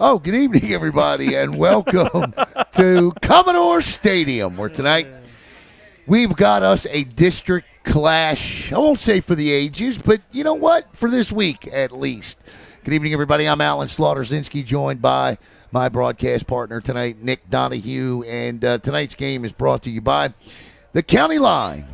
Oh, good evening, everybody, and welcome to Commodore Stadium, where tonight we've got us a district clash. I won't say for the ages, but you know what? For this week, at least. Good evening, everybody. I'm Alan Slaughter-Zinski, joined by my broadcast partner tonight, Nick Donahue, and tonight's game is brought to you by the County Line.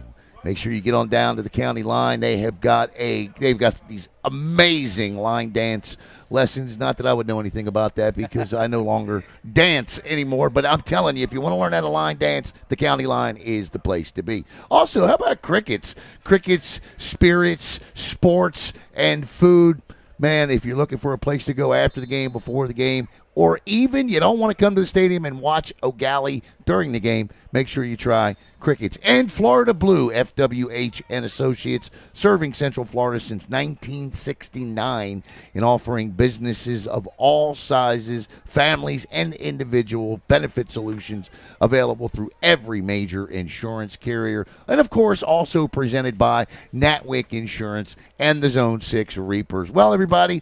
Make sure you get on down to the County Line. They've got these amazing line dance lessons. Not that I would know anything about that because I no longer dance anymore, but I'm telling you, if you want to learn how to line dance, the County Line is the place to be. Also, how about crickets? Crickets, spirits, sports, and food. Man, if you're looking for a place to go after the game, before the game, or even you don't want to come to the stadium and watch Eau Gallie during the game, make sure you try Crickets. And Florida Blue, FWH and Associates, serving Central Florida since 1969 and offering businesses of all sizes, families, and individual benefit solutions available through every major insurance carrier. And, of course, also presented by Natwick Insurance and the Zone 6 Reapers. Well, everybody,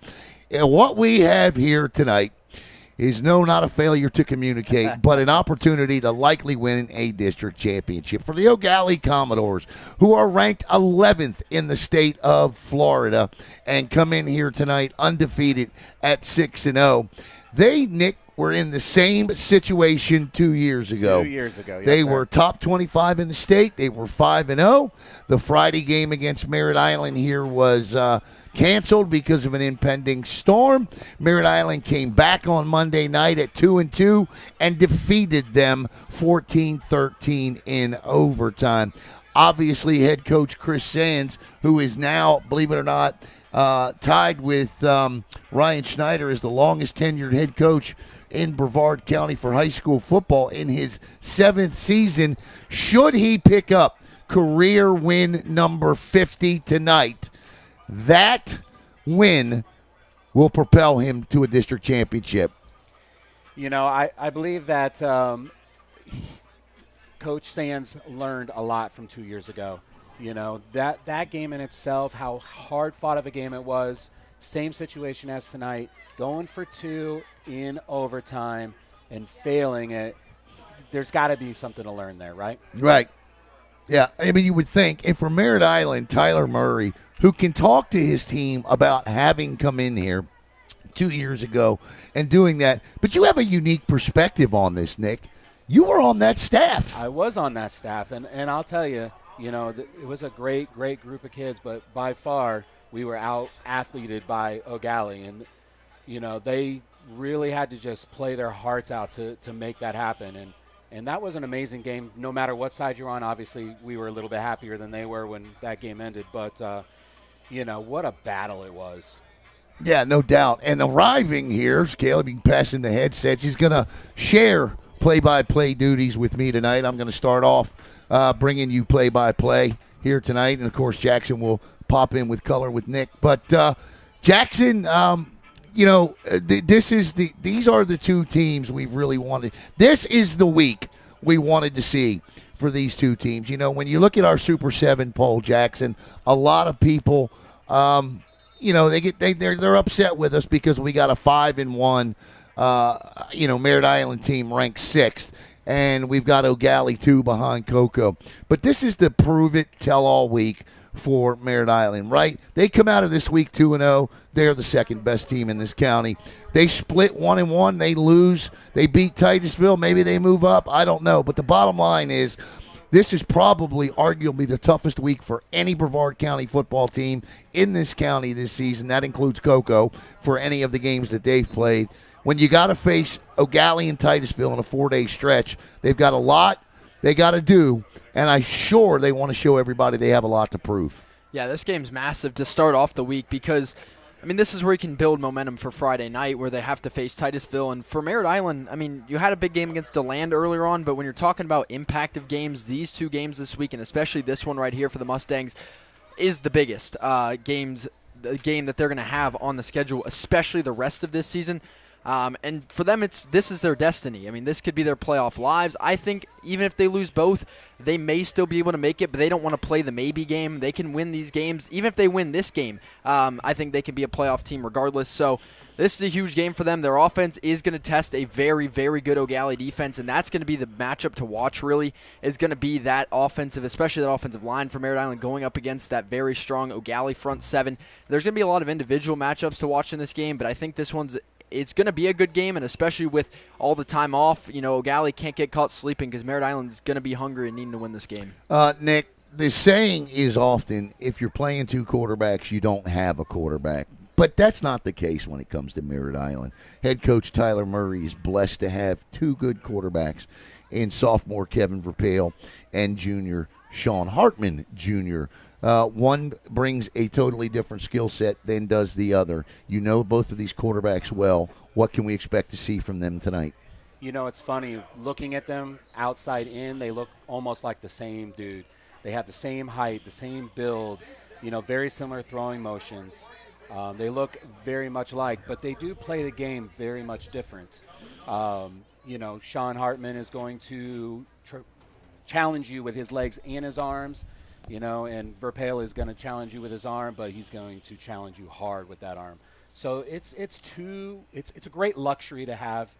what we have here tonight is not a failure to communicate, but an opportunity to likely win a district championship for the Eau Gallie Commodores, who are ranked 11th in the state of Florida and come in here tonight undefeated at 6-0. They, Nick, were in the same situation 2 years ago. 2 years ago, yes, They sir. were top 25 in the state. They were 5-0. The Friday game against Merritt Island here was canceled because of an impending storm. Merritt Island came back on Monday night at 2-2 and defeated them 14-13 in overtime. Obviously, head coach Chris Sands, who is now, believe it or not, tied with Ryan Schneider as the longest tenured head coach in Brevard County for high school football in his 7th season. Should he pick up career win number 50 tonight, that win will propel him to a district championship. You know, I believe that Coach Sands learned a lot from 2 years ago. You know, that game in itself, how hard fought of a game it was, same situation as tonight, going for 2 in overtime and failing it. There's got to be something to learn there, right? Right. Yeah, I mean, you would think. And for Merritt Island, Tyler Murray, who can talk to his team about having come in here 2 years ago and doing that. But you have a unique perspective on this, Nick. You were on that staff. I was on that staff, and I'll tell you, you know, it was a great group of kids, but by far we were out-athleted by Eau Gallie, and, you know, they really had to just play their hearts out to make that happen. And that was an amazing game, no matter what side you're on. Obviously, we were a little bit happier than they were when that game ended, but you know, what a battle it was. Yeah, no doubt. And arriving here, Caleb, you can pass in the headsets. He's going to share play-by-play duties with me tonight. I'm going to start off bringing you play-by-play here tonight. And, of course, Jackson will pop in with color with Nick. But, Jackson, you know, these are the two teams we've really wanted. This is the week we wanted to see for these two teams. You know, when you look at our Super 7 poll, Jackson, a lot of people – you know, they're upset with us because we got a 5-1, you know, Merritt Island team ranked 6th, and we've got Eau Gallie 2 behind Cocoa. But this is the prove it, tell all week for Merritt Island, right? They come out of this week 2-0. They're the second best team in this county. They split 1-1. They lose. They beat Titusville. Maybe they move up. I don't know. But the bottom line is, this is probably arguably the toughest week for any Brevard County football team in this county this season. That includes Cocoa for any of the games that they've played. When you got to face Eau Gallie and Titusville in a 4-day stretch, they've got a lot they got to do, and I'm sure they want to show everybody they have a lot to prove. Yeah, this game's massive to start off the week because, I mean, this is where you can build momentum for Friday night where they have to face Titusville. And for Merritt Island, I mean, you had a big game against DeLand earlier on, but when you're talking about impact of games, these two games this week, and especially this one right here for the Mustangs, is the biggest the game that they're going to have on the schedule, especially the rest of this season. And for them, this is their destiny. I mean, this could be their playoff lives. I think even if they lose both, they may still be able to make it, but they don't want to play the maybe game. They can win these games. Even if they win this game, I think they can be a playoff team regardless. So This is a huge game for them. Their offense is going to test a very, very good Eau Gallie defense, and that's going to be the matchup to watch, really, is going to be that offensive, especially that offensive line for Merritt Island going up against that very strong Eau Gallie front seven. There's going to be a lot of individual matchups to watch in this game, but I think this one's it's going to be a good game, and especially with all the time off, Eau Gallie can't get caught sleeping because Merritt Island is going to be hungry and needing to win this game. Nick, the saying is often, if you're playing two quarterbacks, you don't have a quarterback. But that's not the case when it comes to Merritt Island. Head coach Tyler Murray is blessed to have two good quarterbacks in sophomore Kevin Verpail and junior Sean Hartman Jr. One brings a totally different skill set than does the other. You know both of these quarterbacks well. What can we expect to see from them tonight? It's funny. Looking at them outside in, they look almost like the same dude. They have the same height, the same build, very similar throwing motions. They look very much alike, but they do play the game very much different. Sean Hartman is going to challenge you with his legs and his arms, and Verpail is going to challenge you with his arm, but he's going to challenge you hard with that arm. So it's a great luxury to have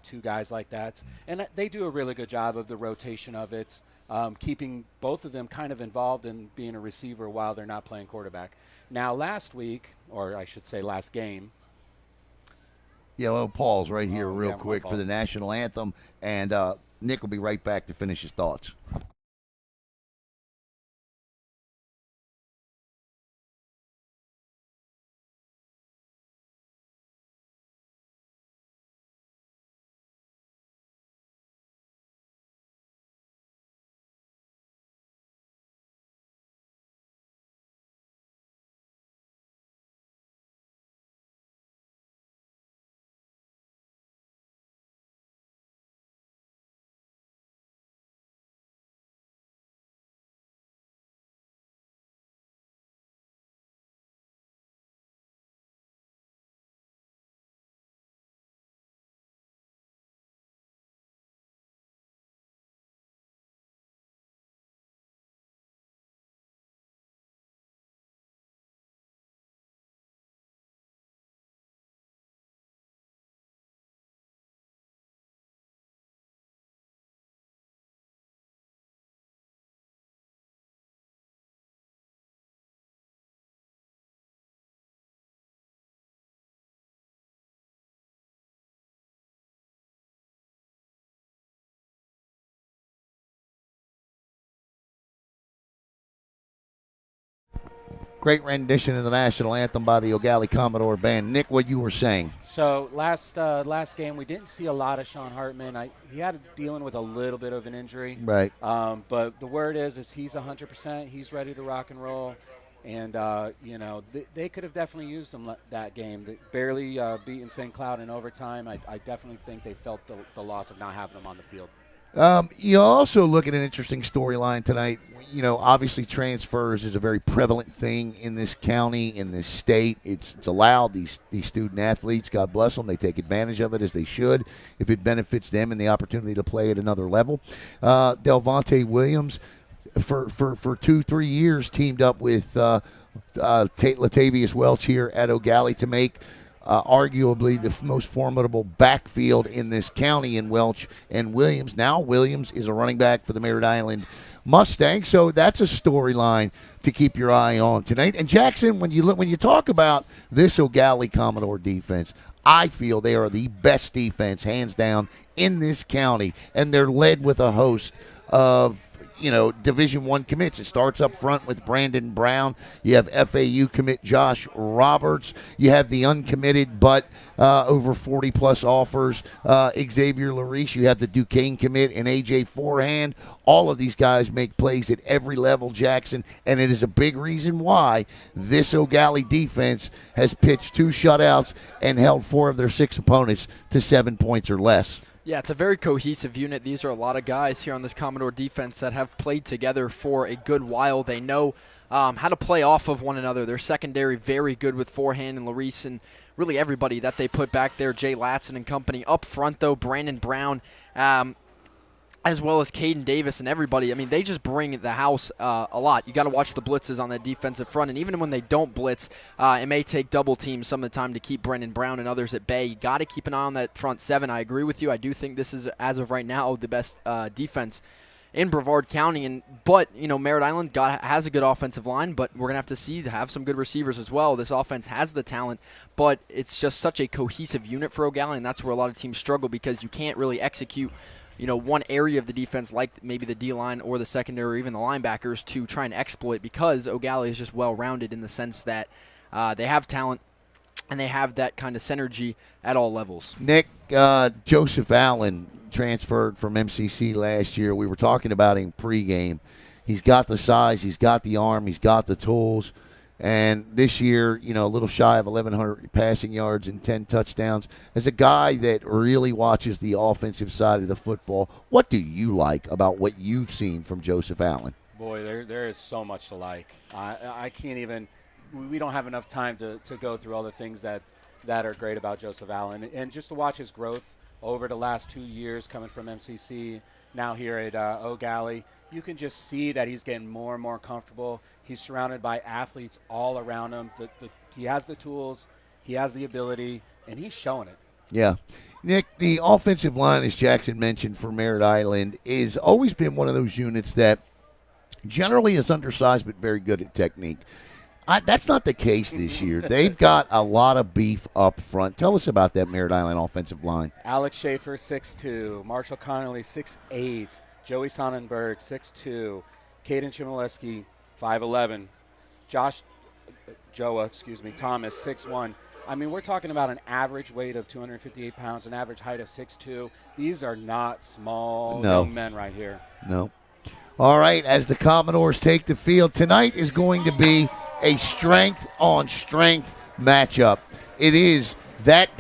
two guys like that, and they do a really good job of the rotation of it, keeping both of them kind of involved in being a receiver while they're not playing quarterback. Now, last week, or I should say last game. Yeah, well, Paul's right here real yeah, quick for the national anthem, and Nick will be right back to finish his thoughts. Great rendition of the national anthem by the Eau Gallie Commodore Band. Nick, what you were saying? So last game, we didn't see a lot of Sean Hartman. He had dealing with a little bit of an injury. Right. But the word is he's 100%. He's ready to rock and roll. And, they could have definitely used him that game. They barely beaten St. Cloud in overtime. I definitely think they felt the loss of not having him on the field. You also look at an interesting storyline tonight. Obviously transfers is a very prevalent thing in this county, in this state. It's allowed. These student athletes, God bless them, they take advantage of it as they should if it benefits them and the opportunity to play at another level. Delvonte Williams, for 2-3 years, teamed up with Latavius Welch here at Eau Gallie to make arguably the most formidable backfield in this county in Welch and Williams. Now Williams is a running back for the Merritt Island Mustangs, so that's a storyline to keep your eye on tonight. And Jackson, when you talk about this Eau Gallie Commodore defense, I feel they are the best defense, hands down, in this county, and they're led with a host of Division I commits. It starts up front with Brandon Brown. You have FAU commit Josh Roberts. You have the uncommitted but over 40-plus offers, Xavier Lariche. You have the Duquesne commit and A.J. Forehand. All of these guys make plays at every level, Jackson, and it is a big reason why this Eau Gallie defense has pitched 2 shutouts and held 4 of their 6 opponents to 7 points or less. Yeah, it's a very cohesive unit. These are a lot of guys here on this Commodore defense that have played together for a good while. They know how to play off of one another. Their secondary very good with Forehand and Larice and really everybody that they put back there, Jay Latson and company. Up front, though, Brandon Brown. as well as Caden Davis and everybody. I mean, they just bring the house a lot. You got to watch the blitzes on that defensive front, and even when they don't blitz, it may take double teams some of the time to keep Brendan Brown and others at bay. You got to keep an eye on that front seven. I agree with you. I do think this is, as of right now, the best defense in Brevard County. But Merritt Island has a good offensive line, but we're going to have some good receivers as well. This offense has the talent, but it's just such a cohesive unit for Eau Gallie, and that's where a lot of teams struggle because you can't really execute one area of the defense like maybe the D-line or the secondary or even the linebackers to try and exploit, because Eau Gallie is just well-rounded in the sense that they have talent and they have that kind of synergy at all levels. Nick, Joseph Allen transferred from MCC last year. We were talking about him pregame. He's got the size, he's got the arm, he's got the tools. And this year, a little shy of 1,100 passing yards and 10 touchdowns. As a guy that really watches the offensive side of the football, what do you like about what you've seen from Joseph Allen? Boy, there is so much to like. I can't even – we don't have enough time to go through all the things that are great about Joseph Allen. And just to watch his growth over the last 2 years coming from MCC, now here at Eau Gallie, you can just see that he's getting more and more comfortable. He's surrounded by athletes all around him. He has the tools, he has the ability, and he's showing it. Yeah. Nick, the offensive line, as Jackson mentioned, for Merritt Island is always been one of those units that generally is undersized but very good at technique. That's not the case this year. They've got a lot of beef up front. Tell us about that Merritt Island offensive line. Alex Schaefer, 6'2", Marshall Connolly, 6'8", Joey Sonnenberg, 6'2", Caden Chmielewski, 5'11", Thomas, 6'1". I mean, we're talking about an average weight of 258 pounds, an average height of 6'2". These are not small young men right here. No. All right, as the Commodores take the field, tonight is going to be a strength-on-strength matchup. It is that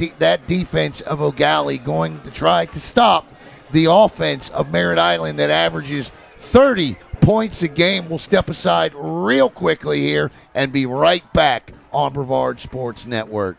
defense of Eau Gallie going to try to stop the offense of Merritt Island that averages 30 points a game. We'll step aside real quickly here and be right back on Brevard Sports Network.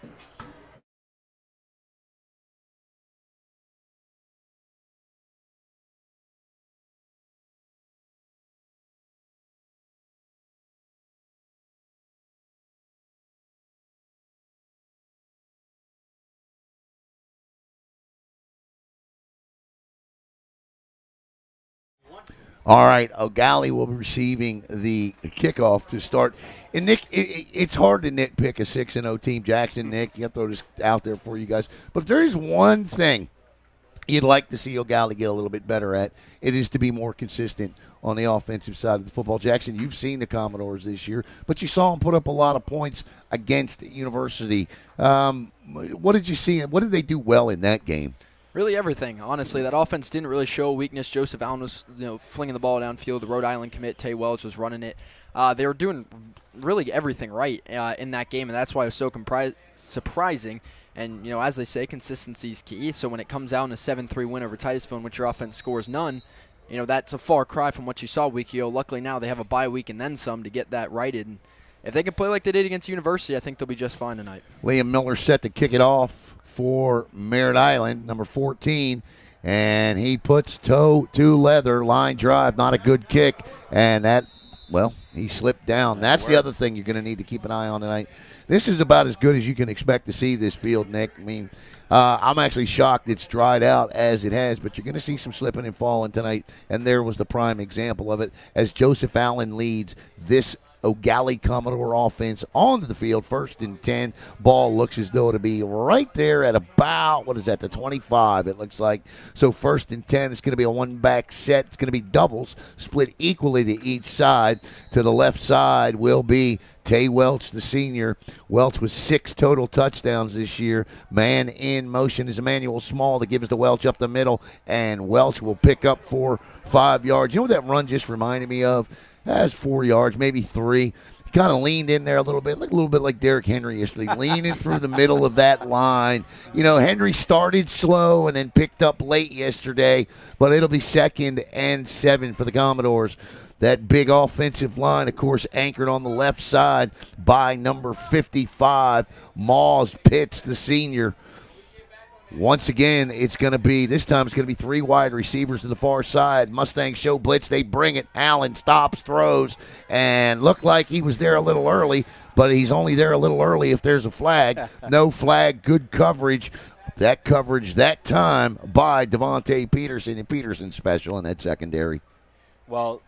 All right, Eau Gallie will be receiving the kickoff to start. And, Nick, it's hard to nitpick a 6-0 team. Jackson, Nick, I'll throw this out there for you guys. But if there is one thing you'd like to see Eau Gallie get a little bit better at, it is to be more consistent on the offensive side of the football. Jackson, you've seen the Commodores this year, but you saw them put up a lot of points against University. What did you see? What did they do well in that game? Really everything, honestly. That offense didn't really show a weakness. Joseph Allen was flinging the ball downfield. The Rhode Island commit, Tay Welch, was running it. They were doing really everything right in that game, and that's why it was so surprising. And, as they say, consistency is key. So when it comes out in a 7-3 win over Titusville in which your offense scores none, that's a far cry from what you saw week ago. Luckily now they have a bye week and then some to get that righted. And if they can play like they did against University, I think they'll be just fine tonight. Liam Miller set to kick it off for Merritt Island, number 14, and he puts toe to leather, line drive, not a good kick, and he slipped down. That's the other thing you're going to need to keep an eye on tonight. This is about as good as you can expect to see this field, Nick. I mean, I'm actually shocked it's dried out as it has, but you're going to see some slipping and falling tonight, and there was the prime example of it as Joseph Allen leads this Eau Gallie Commodore offense onto the field, 1st and 10. Ball looks as though it'll be right there at about, the 25, it looks like. So 1st and 10, it's going to be a one-back set. It's going to be doubles, split equally to each side. To the left side will be Tay Welch, the senior. Welch with 6 total touchdowns this year. Man in motion is Emmanuel Small that gives to Welch up the middle, and Welch will pick up 4-5 yards. You know what that run just reminded me of? That's 4 yards, maybe 3. He kind of leaned in there a little bit like Derrick Henry yesterday, leaning through the middle of that line. Henry started slow and then picked up late yesterday, but it'll be 2nd and 7 for the Commodores. That big offensive line, of course, anchored on the left side by number 55, Moss Pitts, the senior. Once again, this time it's going to be 3 wide receivers to the far side. Mustangs show blitz. They bring it. Allen stops, throws, and looked like he was there a little early, but he's only there a little early if there's a flag. No flag, good coverage. That coverage that time by Devontae Peterson, and Peterson special in that secondary. Well,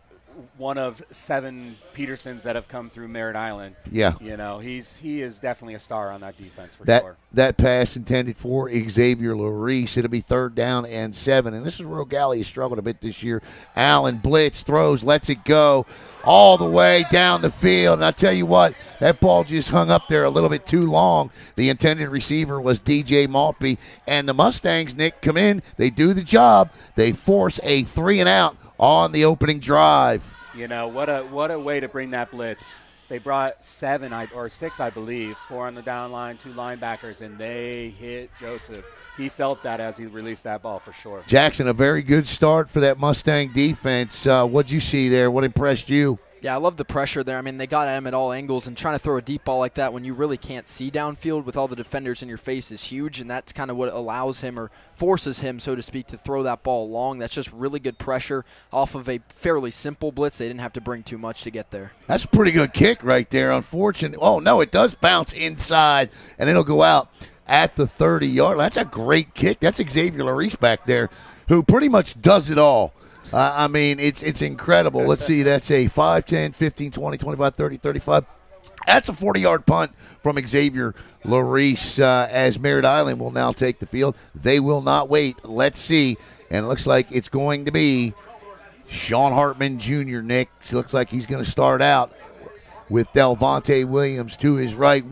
one of 7 Petersons that have come through Merritt Island. Yeah. He is definitely a star on that defense for sure. That pass intended for Xavier Larice. It'll be 3rd down and 7. And this is where Eau Gallie has struggled a bit this year. Allen blitz, throws, lets it go all the way down the field. And I tell you what, that ball just hung up there a little bit too long. The intended receiver was DJ Maltby. And the Mustangs, Nick, come in. They do the job. They force a 3-and-out on the opening drive. What a way to bring that blitz. They brought 7 or 6, I believe, 4 on the down line, 2 linebackers, and they hit Joseph. He felt that as he released that ball for sure. Jackson, a very good start for that Mustang defense. What'd you see there? What impressed you? Yeah, I love the pressure there. I mean, they got at him at all angles, and trying to throw a deep ball like that when you really can't see downfield with all the defenders in your face is huge, and that's kind of what allows him or forces him, so to speak, to throw that ball long. That's just really good pressure off of a fairly simple blitz. They didn't have to bring too much to get there. That's a pretty good kick right there. Unfortunately, oh, no, it does bounce inside, and it'll go out at the 30-yard line. That's a great kick. That's Xavier Larice back there, who pretty much does it all. I mean, it's incredible. Let's see. That's a 5, 10, 15, 20, 25, 30, 35. That's a 40-yard punt from Xavier Larice as Merritt Island will now take the field. They will not wait. Let's see. And it looks like it's going to be Sean Hartman Jr., Nick. It looks like he's going to start out with Delvonte Williams to his right.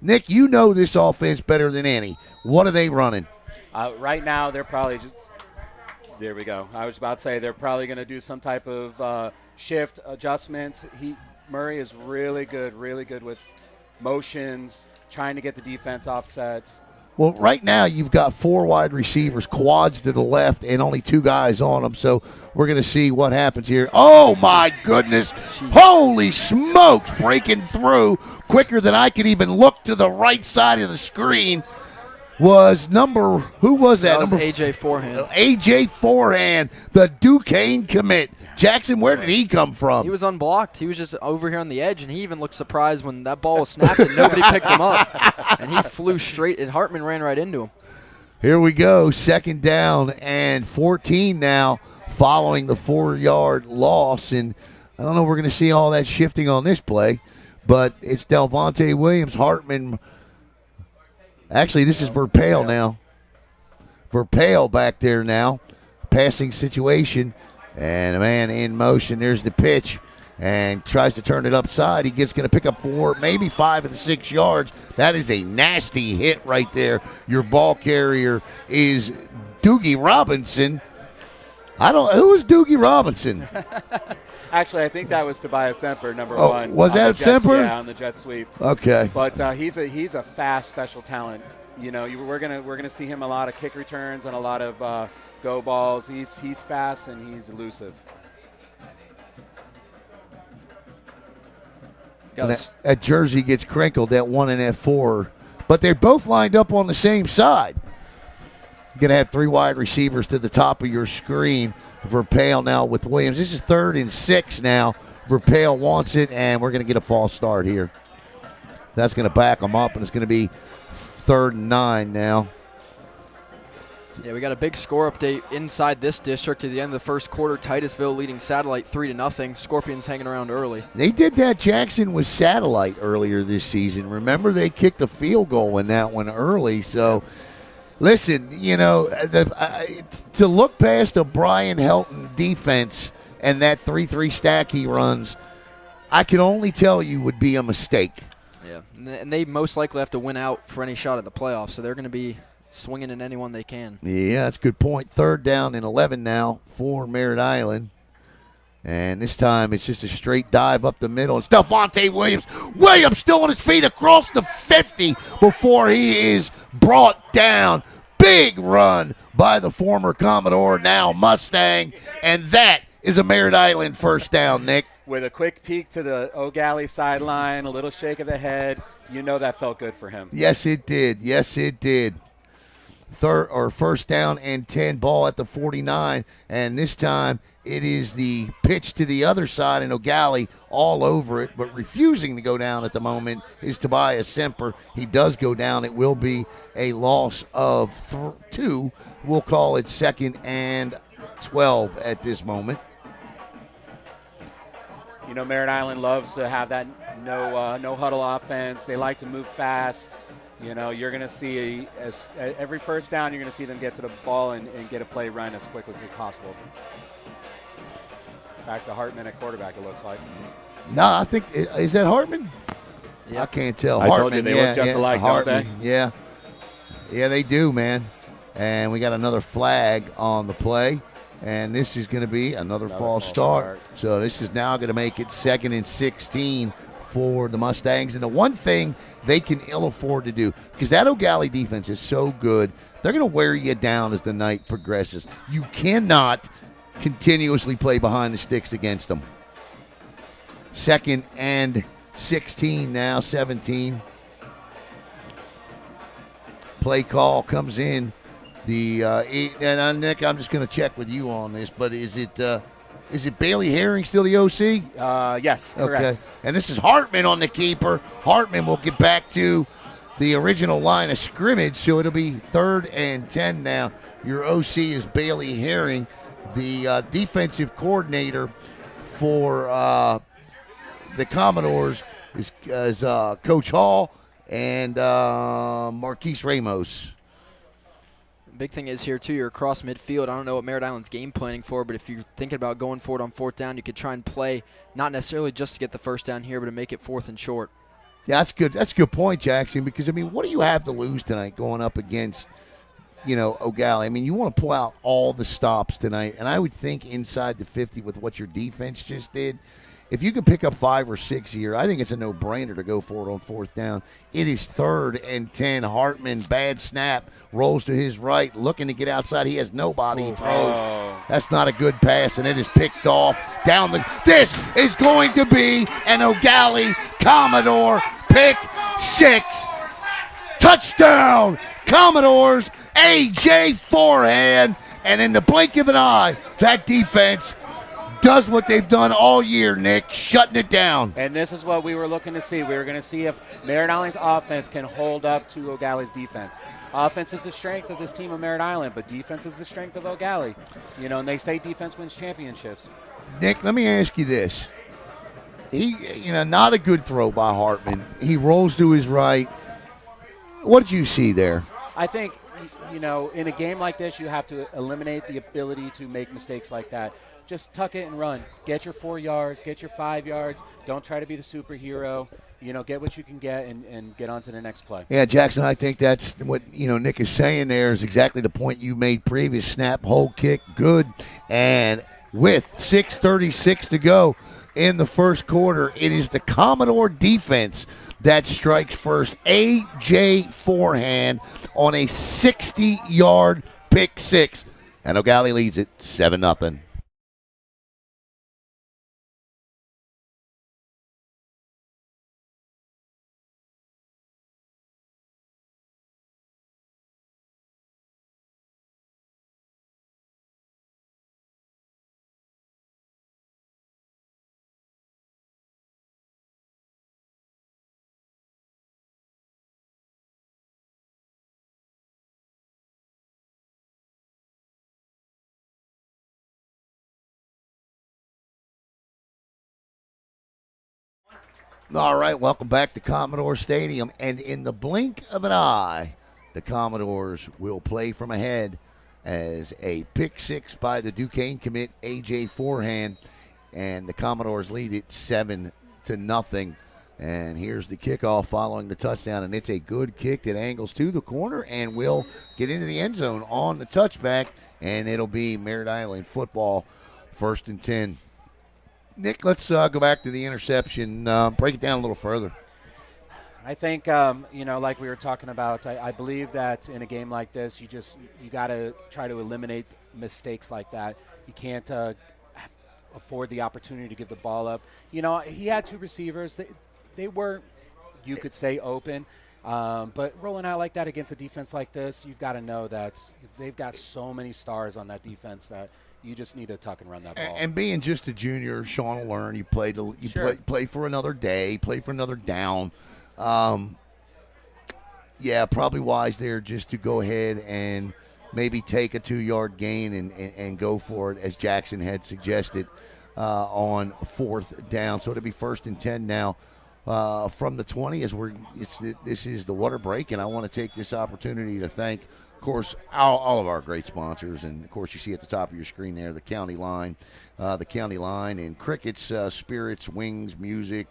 Nick, you know this offense better than any. What are they running? Right now, they're probably just – there we go. I was about to say they're probably going to do some type of shift adjustments. Murray is really good with motions, trying to get the defense offset. Well, right now you've got 4 wide receivers, quads to the left, and only 2 guys on them. So we're going to see what happens here. Oh, my goodness. Holy smokes, breaking through quicker than I could even look to the right side of the screen. Who was that? That was A.J. Forehand. A.J. Forehand, the Duquesne commit. Jackson, where did he come from? He was unblocked. He was just over here on the edge, and he even looked surprised when that ball was snapped and nobody picked him up. And he flew straight, and Hartman ran right into him. Here we go, 2nd down and 14 now following the 4-yard loss. And I don't know if we're going to see all that shifting on this play, but it's Delvonte Williams, Hartman. Actually, this is Verpale now. Verpale back there now. Passing situation. And a man in motion. There's the pitch. And tries to turn it upside. He gets going to pick up 4, maybe 5 of the 6 yards. That is a nasty hit right there. Your ball carrier is Doogie Robinson. Who is Doogie Robinson? Actually, I think that was Tobias Semper, number 1. Was that Semper? Yeah, on the jet sweep. Okay. But he's a fast special talent. We're gonna see him a lot of kick returns and a lot of go balls. He's fast and he's elusive. That jersey gets crinkled, that 1 and that 4. But they're both lined up on the same side. You're going to have 3 wide receivers to the top of your screen. Verpale now with Williams. This is 3rd and 6 now. Verpale wants it, and we're going to get a false start here. That's going to back them up, and it's going to be 3rd and 9 now. Yeah, we got a big score update inside this district at the end of the first quarter. Titusville leading Satellite 3-0. Scorpions hanging around early. They did that, Jackson, with Satellite earlier this season. Remember, they kicked a field goal in that one early. So, listen, to look past a Brian Helton defense and that 3-3 stack he runs, I can only tell you would be a mistake. Yeah, and they most likely have to win out for any shot at the playoffs, so they're going to be swinging at anyone they can. Yeah, that's a good point. 3rd down and 11 now for Merritt Island. And this time it's just a straight dive up the middle. It's Delvonte Williams. Williams still on his feet across the 50 before he is brought down. Big run by the former Commodore, now Mustang. And that is a Merritt Island first down, Nick. With a quick peek to the Eau Gallie sideline, a little shake of the head, that felt good for him. Yes, it did. Yes, it did. first down and 10, ball at the 49, and this time it is the pitch to the other side, and Eau Gallie all over it, but refusing to go down at the moment is Tobias Semper. He does go down. It will be a loss of 2. We'll call it 2nd and 12 at this moment. You know, Merritt Island loves to have that no huddle offense. They like to move fast. You know, you're going to see every first down, you're going to see them get to the ball and get a play run as quickly as possible. Back to Hartman at quarterback, it looks like. No, I think, is that Hartman? Yeah. I can't tell. I Hartman, told you they look just alike, Hartman, don't they? Yeah. Yeah, they do, man. And we got another flag on the play. And this is going to be another false start. So this is now going to make it 2nd and 16 for the Mustangs. And the one thing they can ill afford to do, because that Eau Gallie defense is so good, they're going to wear you down as the night progresses. You cannot continuously play behind the sticks against them. 2nd and 16 now, 17. Play call comes in. Nick, I'm just going to check with you on this, but is it Bailey Herring still the OC? Yes, correct. Okay. And this is Hartman on the keeper. Hartman will get back to the original line of scrimmage, so it'll be 3rd and 10 now. Your OC is Bailey Herring. The defensive coordinator for the Commodores is Coach Hall and Marquise Ramos. Big thing is here, too, you're across midfield. I don't know what Merritt Island's game planning for, but if you're thinking about going for it on 4th down, you could try and play not necessarily just to get the first down here, but to make it 4th and short. Yeah, that's good. That's a good point, Jackson, because, I mean, what do you have to lose tonight going up against, Eau Gallie? I mean, you want to pull out all the stops tonight, and I would think inside the 50 with what your defense just did, if you can pick up 5 or 6 here, I think it's a no-brainer to go for it on 4th down. It is 3rd and 10. Hartman, bad snap, rolls to his right, looking to get outside. He has nobody. He throws. That's not a good pass, and it is picked off down the. This is going to be an Eau Gallie Commodore pick 6. Touchdown, Commodores, A.J. Forehand, and in the blink of an eye, that defense does what they've done all year, Nick, shutting it down. And this is what we were looking to see. We were going to see if Merritt Island's offense can hold up to Eau Gallie's defense. Offense is the strength of this team of Merritt Island, but defense is the strength of Eau Gallie. And they say defense wins championships. Nick, let me ask you this. Not a good throw by Hartman. He rolls to his right. What did you see there? I think, in a game like this, you have to eliminate the ability to make mistakes like that. Just tuck it and run. Get your 4 yards, get your 5 yards. Don't try to be the superhero. Get what you can get and get on to the next play. Yeah, Jackson, I think that's what, Nick is saying there is exactly the point you made previous. Snap, hold, kick, good. And with 6:36 to go in the first quarter, it is the Commodore defense that strikes first. A.J. Forehand on a 60-yard pick 6. And Eau Gallie leads it 7-0. All right, welcome back to Commodore Stadium. And in the blink of an eye, the Commodores will play from ahead as a pick 6 by the Duquesne commit, A.J. Forehand. And the Commodores lead it 7-0. And here's the kickoff following the touchdown. And it's a good kick that angles to the corner and will get into the end zone on the touchback. And it'll be Merritt Island football, 1st and 10. Nick, let's go back to the interception. Break it down a little further. I think, like we were talking about, I believe that in a game like this, you got to try to eliminate mistakes like that. You can't afford the opportunity to give the ball up. He had 2 receivers. They weren't, you could say, open. But rolling out like that against a defense like this, you've got to know that they've got so many stars on that defense that you just need to tuck and run that ball. And being just a junior, Sean will learn. You play for another day, play for another down. Yeah, probably wise there just to go ahead and maybe take a 2-yard gain and go for it, as Jackson had suggested, on 4th down. So it'll be 1st and 10 now from the 20 as this is the water break, and I want to take this opportunity to thank, of course, all of our great sponsors. And, of course, you see at the top of your screen there the County Line and Crickets, Spirits, Wings, Music,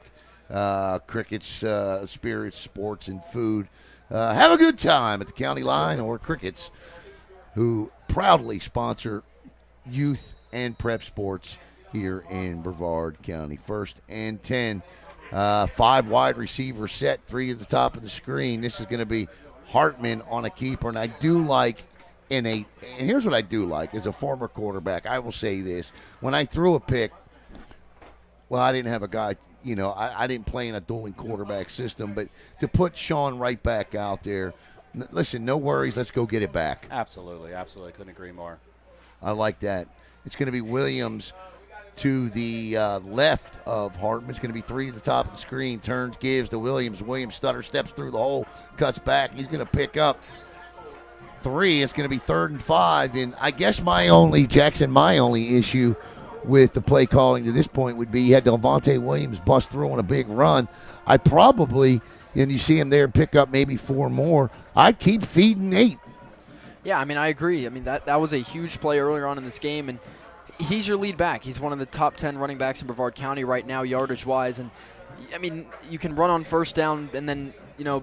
Crickets, Spirits, Sports, and Food. Have a good time at the County Line or Crickets, who proudly sponsor youth and prep sports here in Brevard County. 1st and 10. 5 wide receiver set, 3 at the top of the screen. This is going to be Hartman on a keeper, and I do like and here's what I do like as a former quarterback. I will say this: when I threw a pick, well, I didn't have a guy. I didn't play in a dueling quarterback system, but to put Sean right back out there, listen, no worries, let's go get it back. Absolutely. Couldn't agree more. I like that. It's going to be Williams to the left of Hartman. It's going to be 3 at the top of the screen. Turns, gives to Williams. Williams stutter steps through the hole, cuts back. He's going to pick up 3. It's going to be 3rd and 5. And I guess my only issue with the play calling to this point would be you had Delvonte Williams bust through on a big run. I probably, and you see him there, pick up maybe 4 more. I'd keep feeding 8. Yeah, I agree. That was a huge play earlier on in this game, and he's your lead back. He's one of the top 10 running backs in Brevard County right now, yardage-wise. And, you can run on 1st down and then,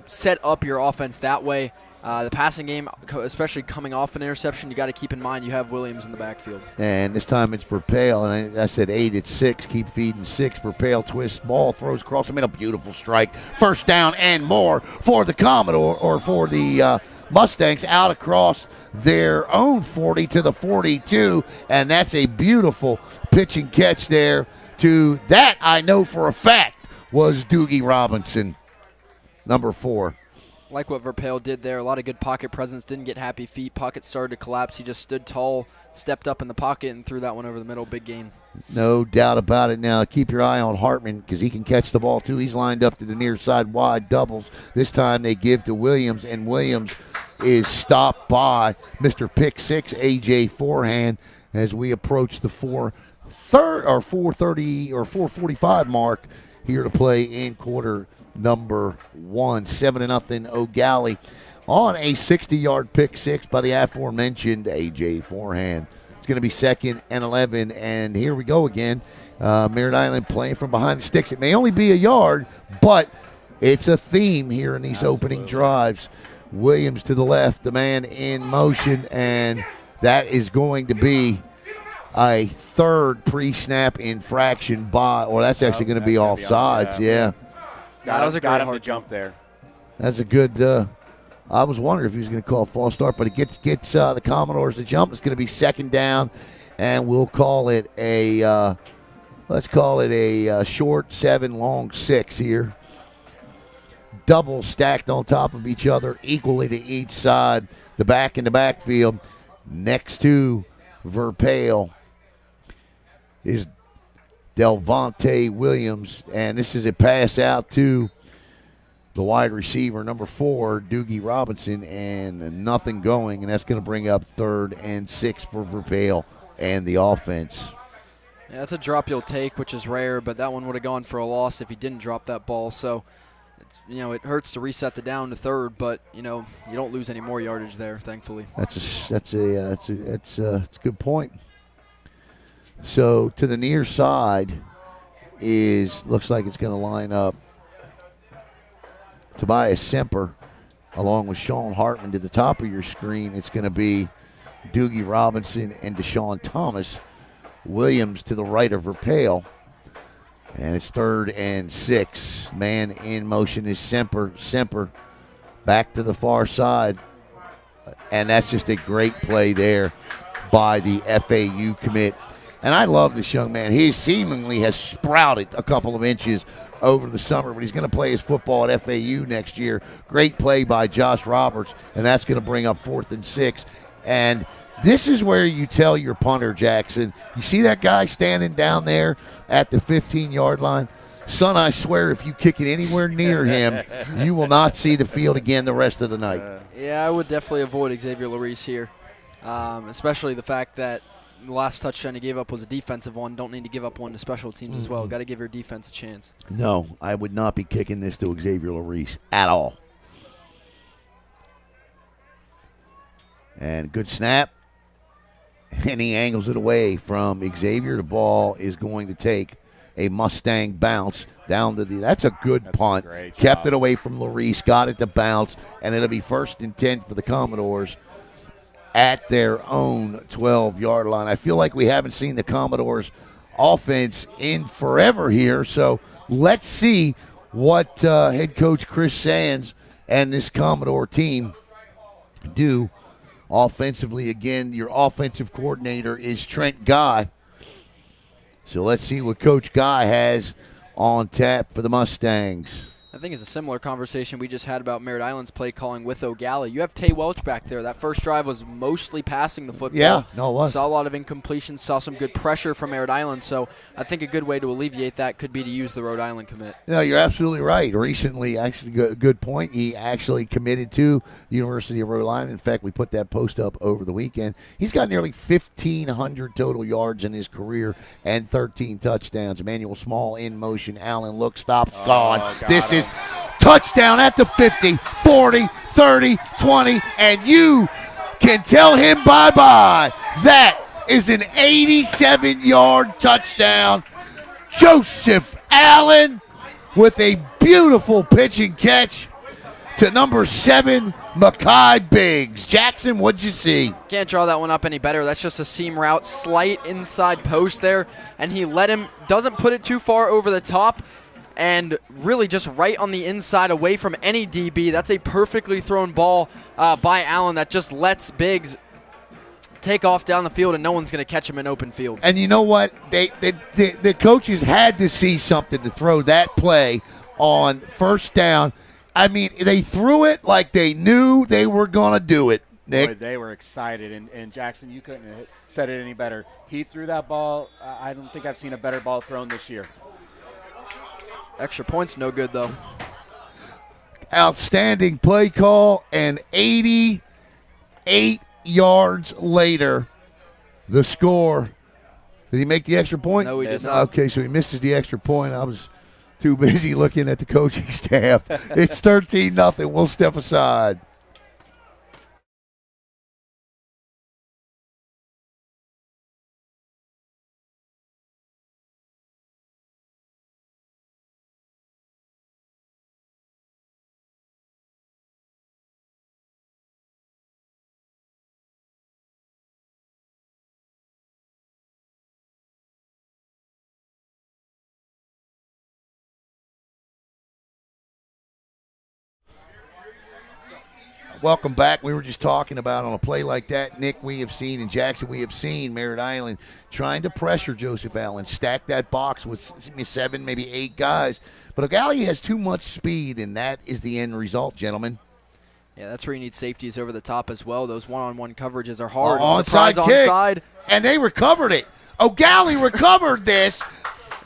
set up your offense that way. The passing game, especially coming off an interception, you got to keep in mind you have Williams in the backfield. And this time it's for Pale, and I said 8, it's 6. Keep feeding 6 for Pale. Twist ball, throws across. A beautiful strike. 1st down and more for the Commodore, or for the Mustangs, out across their own 40 to the 42, and that's a beautiful pitch and catch there. To that, I know for a fact, was Doogie Robinson, number 4. Like what Verpale did there, a lot of good pocket presence, didn't get happy feet. Pocket started to collapse. He just stood tall, stepped up in the pocket, and threw that one over the middle. Big gain. No doubt about it. Now keep your eye on Hartman, because he can catch the ball too. He's lined up to the near side wide, doubles. This time they give to Williams, and Williams is stopped by Mr. Pick 6, A.J. Forehand, as we approach the 4:30 or 4:45 mark here to play in quarter number 1. 7-0 Eau Gallie on a 60-yard pick 6 by the aforementioned A.J. Forehand. It's going to be 2nd and 11, and here we go again. Merritt Island playing from behind the sticks. It may only be a yard, but it's a theme here in these opening drives. Williams to the left, the man in motion, and that is going to be a 3rd pre-snap infraction by, or that's actually going to be offsides. Yeah. That was a great hard jump there. That's a good. I was wondering if he was going to call a false start, but it gets the Commodores to jump. It's going to be 2nd down, and we'll call it a short 7, long 6 here. Double stacked on top of each other, equally to each side. The back in the backfield next to Verpale is Delvonte Williams, and this is a pass out to the wide receiver, number 4, Doogie Robinson, and nothing going, and that's going to bring up 3rd and 6 for Verpale and the offense. Yeah, that's a drop you'll take, which is rare, but that one would have gone for a loss if he didn't drop that ball. So, it hurts to reset the down to 3rd, but you don't lose any more yardage there, thankfully. That's a good point. So to the near side looks like it's going to line up Tobias Semper along with Sean Hartman. To the top of your screen, it's going to be Doogie Robinson and Deshaun Thomas. Williams to the right of Verpale. And it's 3rd and 6. Man in motion is Semper. Semper back to the far side. And that's just a great play there by the FAU commit. And I love this young man. He seemingly has sprouted a couple of inches over the summer, but he's going to play his football at FAU next year. Great play by Josh Roberts, and that's going to bring up 4th and 6. And this is where you tell your punter, Jackson, you see that guy standing down there at the 15-yard line? Son, I swear if you kick it anywhere near him, you will not see the field again the rest of the night. Yeah, I would definitely avoid Xavier Larice here, especially the fact that the last touchdown he gave up was a defensive one. Don't need to give up one to special teams as well. Got to give your defense a chance. No, I would not be kicking this to Xavier Larice at all. And good snap. And he angles it away from Xavier. The ball is going to take a Mustang bounce down to the – that's a good punt. Kept it away from Larice, got it to bounce, and it'll be 1st and 10 for the Commodores at their own 12-yard line. I feel like we haven't seen the Commodores offense in forever here, so let's see what head coach Chris Sands and this Commodore team do offensively. Again, your offensive coordinator is Trent Guy. So let's see what Coach Guy has on tap for the Mustangs. I think it's a similar conversation we just had about Merritt Island's play calling with Eau Gallie. You have Tay Welch back there. That first drive was mostly passing the football. Yeah, no, it was. Saw a lot of incompletions, saw some good pressure from Merritt Island. So I think a good way to alleviate that could be to use the Rhode Island commit. No, you're absolutely right. Recently, actually, good point. He actually committed to the University of Rhode Island. In fact, we put that post up over the weekend. He's got nearly 1,500 total yards in his career and 13 touchdowns. Emmanuel Small in motion. Allen look, stop, gone. This is touchdown at the 50, 40, 30, 20, and you can tell him bye-bye. That is an 87-yard touchdown. Joseph Allen with a beautiful pitch and catch to number 7, Mekhi Biggs. Jackson, what'd you see? Can't draw that one up any better. That's just a seam route, slight inside post there, and he let him, doesn't put it too far over the top, and really just right on the inside away from any DB. That's a perfectly thrown ball by Allen that just lets Biggs take off down the field, and no one's going to catch him in open field. And you know what? The coaches had to see something to throw that play on first down. I mean, they threw it like they knew they were going to do it, Nick. Boy, they were excited, and Jackson, you couldn't have said it any better. He threw that ball. I don't think I've seen a better ball thrown this year. Extra points, no good, though. Outstanding play call, and 88 yards later, the score. Did he make the extra point? No, he did not. Okay, so he misses the extra point. I was too busy looking at the coaching staff. It's 13-0. We'll step aside. Welcome back. We were just talking about on a play like that, Nick, we have seen, in Jackson, we have seen Merritt Island trying to pressure Joseph Allen, stack that box with 7, maybe 8 guys. But Eau Gallie has too much speed, and that is the end result, gentlemen. Yeah, that's where you need safeties over the top as well. Those one-on-one coverages are hard. Onside kick, onside. And they recovered it. Eau Gallie recovered this.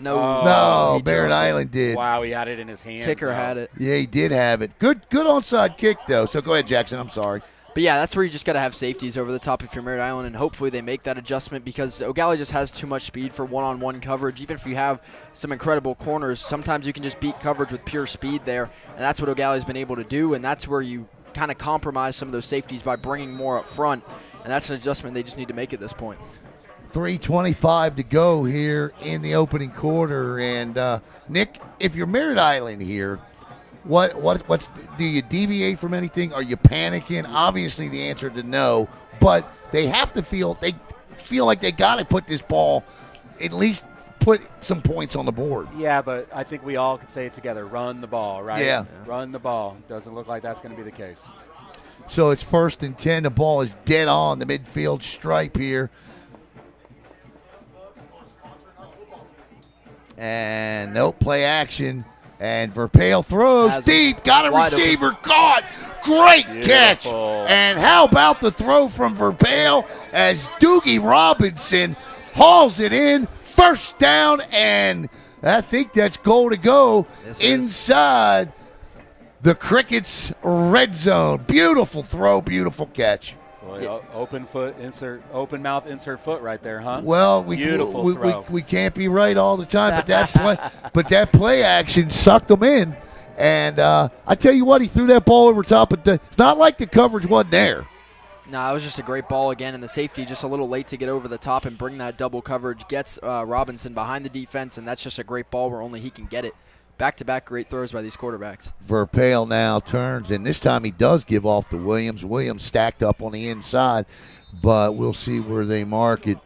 No, Merritt Island did. Wow, he had it in his hands. Kicker had it. Yeah, he did have it. Good onside kick, though. So go ahead, Jackson. I'm sorry. But, yeah, that's where you just got to have safeties over the top if you're Merritt Island, and hopefully they make that adjustment because Eau Gallie just has too much speed for one-on-one coverage. Even if you have some incredible corners, sometimes you can just beat coverage with pure speed there, and that's what Eau Gallie's been able to do, and that's where you kind of compromise some of those safeties by bringing more up front, and that's an adjustment they just need to make at this point. 3:25 to go here in the opening quarter. And, Nick, if you're Merritt Island here, what's do you deviate from anything? Are you panicking? Obviously the answer to no, but they have to feel like they got to put this ball, at least put some points on the board. Yeah, but I think we all could say it together. Run the ball, right? Yeah. Run the ball. Doesn't look like that's going to be the case. So it's 1st and 10. The ball is dead on the midfield stripe here. And nope, play action. And Verpale throws Has deep. Got a wide receiver. Caught. Great catch. Beautiful. And how about the throw from Verpale as Doogie Robinson hauls it in. First down, and I think that's goal to go inside the Crickets red zone. Beautiful throw, beautiful catch. Boy, open mouth, insert foot right there, huh? Well, Beautiful throw. we can't be right all the time, but that play action sucked him in. And I tell you what, he threw that ball over top. It's not like the coverage wasn't there. No, it was just a great ball again, and the safety just a little late to get over the top and bring that double coverage. Gets Robinson behind the defense, and that's just a great ball where only he can get it. Back-to-back great throws by these quarterbacks. Verpale now turns, and this time he does give off to Williams. Williams stacked up on the inside, but we'll see where they mark it.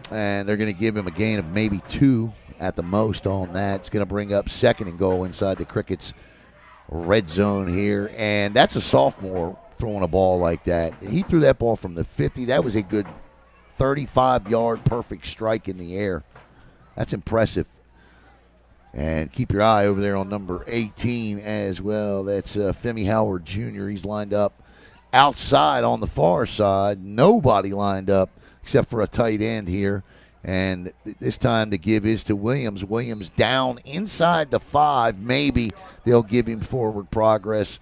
And they're going to give him a gain of maybe 2 at the most on that. It's going to bring up 2nd and goal inside the Crickets red zone here. And that's a sophomore throwing a ball like that. He threw that ball from the 50. That was a good 35-yard perfect strike in the air. That's impressive. And keep your eye over there on number 18 as well. That's Femi Howard Jr. He's lined up outside on the far side. Nobody lined up except for a tight end here. And this time the give is to Williams. Williams down inside the 5. Maybe they'll give him forward progress.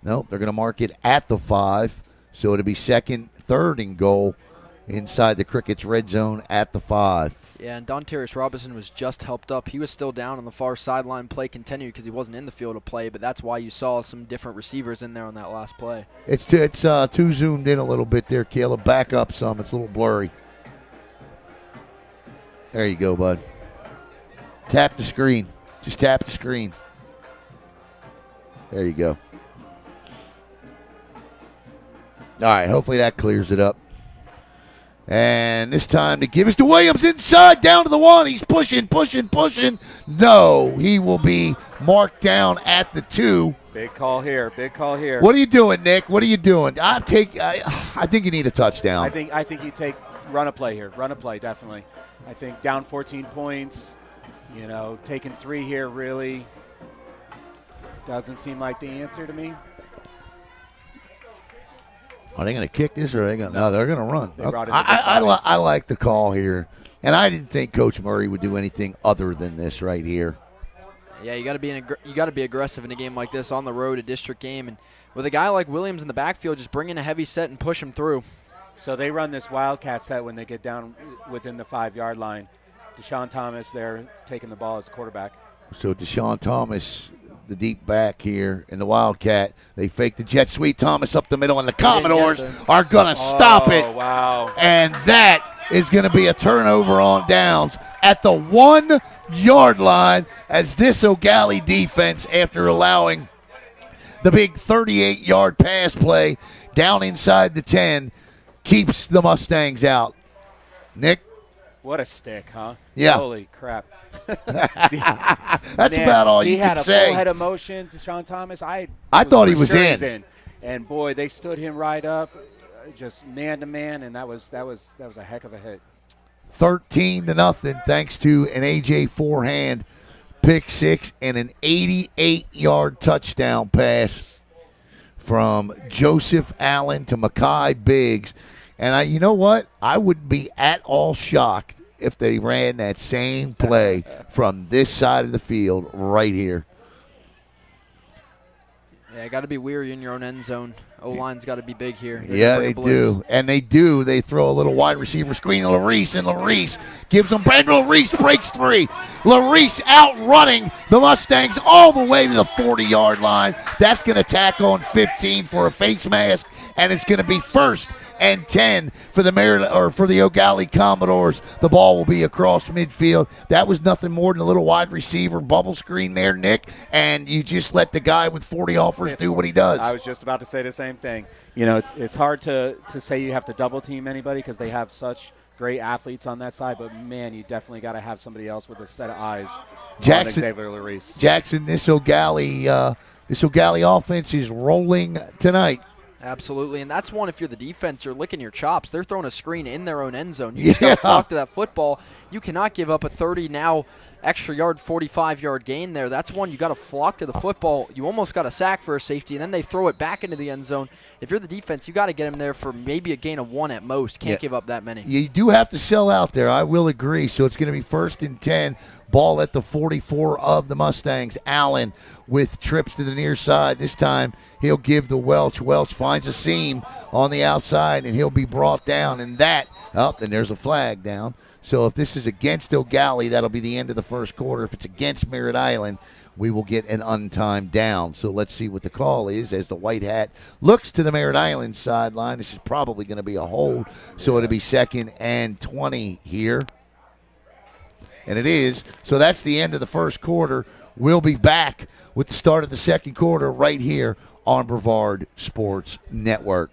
Nope, they're going to mark it at the 5. So it'll be 2nd, 3rd and goal inside the Crickets red zone at the 5. Yeah, and Dontarius Robinson was just helped up. He was still down on the far sideline. Play continued because he wasn't in the field of play, but that's why you saw some different receivers in there on that last play. It's too zoomed in a little bit there, Caleb. Back up some. It's a little blurry. There you go, bud. Tap the screen. Just tap the screen. There you go. All right, hopefully that clears it up. And this time to give us to Williams inside, down to the 1. He's pushing. No, he will be marked down at the 2. Big call here. What are you doing, Nick? What are you doing? I think you need a touchdown. I think you take run a play here. Run a play, definitely. I think down 14 points, taking 3 here really doesn't seem like the answer to me. Are they going to kick this or are they going to? No, they're going to run. I I like the call here. And I didn't think Coach Murray would do anything other than this right here. Yeah, you got to be aggressive in a game like this on the road, a district game, and with a guy like Williams in the backfield, just bring in a heavy set and push him through. So they run this wildcat set when they get down within the 5-yard line. Deshaun Thomas there taking the ball as a quarterback. So Deshaun Thomas, the deep back here, in the wildcat. They fake the jet sweep. Thomas up the middle, and the Commodores are going to stop it. Wow. And that is going to be a turnover on downs at the 1-yard line as this Eau Gallie defense, after allowing the big 38-yard pass play down inside the 10, keeps the Mustangs out. Nick? What a stick, huh? Yeah. Holy crap. That's about all you can say. He had a full head of motion, Deshaun Thomas. I thought he was sure in. And, boy, they stood him right up, just man-to-man, and that was a heck of a hit. 13-0 thanks to an A.J. forehand pick 6 and an 88-yard touchdown pass from Joseph Allen to Mekhi Biggs. And you know what? I wouldn't be at all shocked if they ran that same play from this side of the field right here. Yeah, got to be weary in your own end zone. O-line's got to be big here. Yeah, they do. And they do. They throw a little wide receiver screen to Larice, and Larice gives them Brandon. Larice breaks 3. Larice outrunning the Mustangs all the way to the 40-yard line. That's going to tack on 15 for a face mask, and it's going to be 1st and 10 for the Eau Gallie Commodores. The ball will be across midfield. That was nothing more than a little wide receiver bubble screen there, Nick, and you just let the guy with 40 offers do what he does. I was just about to say the same thing. It's hard to say you have to double team anybody because they have such great athletes on that side, but man, you definitely got to have somebody else with a set of eyes on Xavier Larice. Jackson, this Eau Gallie offense is rolling tonight. Absolutely, and that's one, if you're the defense, you're licking your chops. They're throwing a screen in their own end zone. You just got to flock to that football. You cannot give up a 30 now extra yard, 45-yard gain there. That's one you got to flock to the football. You almost got a sack for a safety, and then they throw it back into the end zone. If you're the defense, you got to get them there for maybe a gain of 1 at most. Can't give up that many. You do have to sell out there. I will agree. So it's going to be 1st and 10. Ball at the 44 of the Mustangs. Allen with trips to the near side. This time he'll give to Welch. Welch finds a seam on the outside, and he'll be brought down. And then there's a flag down. So if this is against Eau Gallie, that'll be the end of the first quarter. If it's against Merritt Island, we will get an untimed down. So let's see what the call is as the white hat looks to the Merritt Island sideline. This is probably going to be a hold. So it'll be 2nd and 20 here. And it is. So that's the end of the first quarter. We'll be back with the start of the second quarter right here on Brevard Sports Network.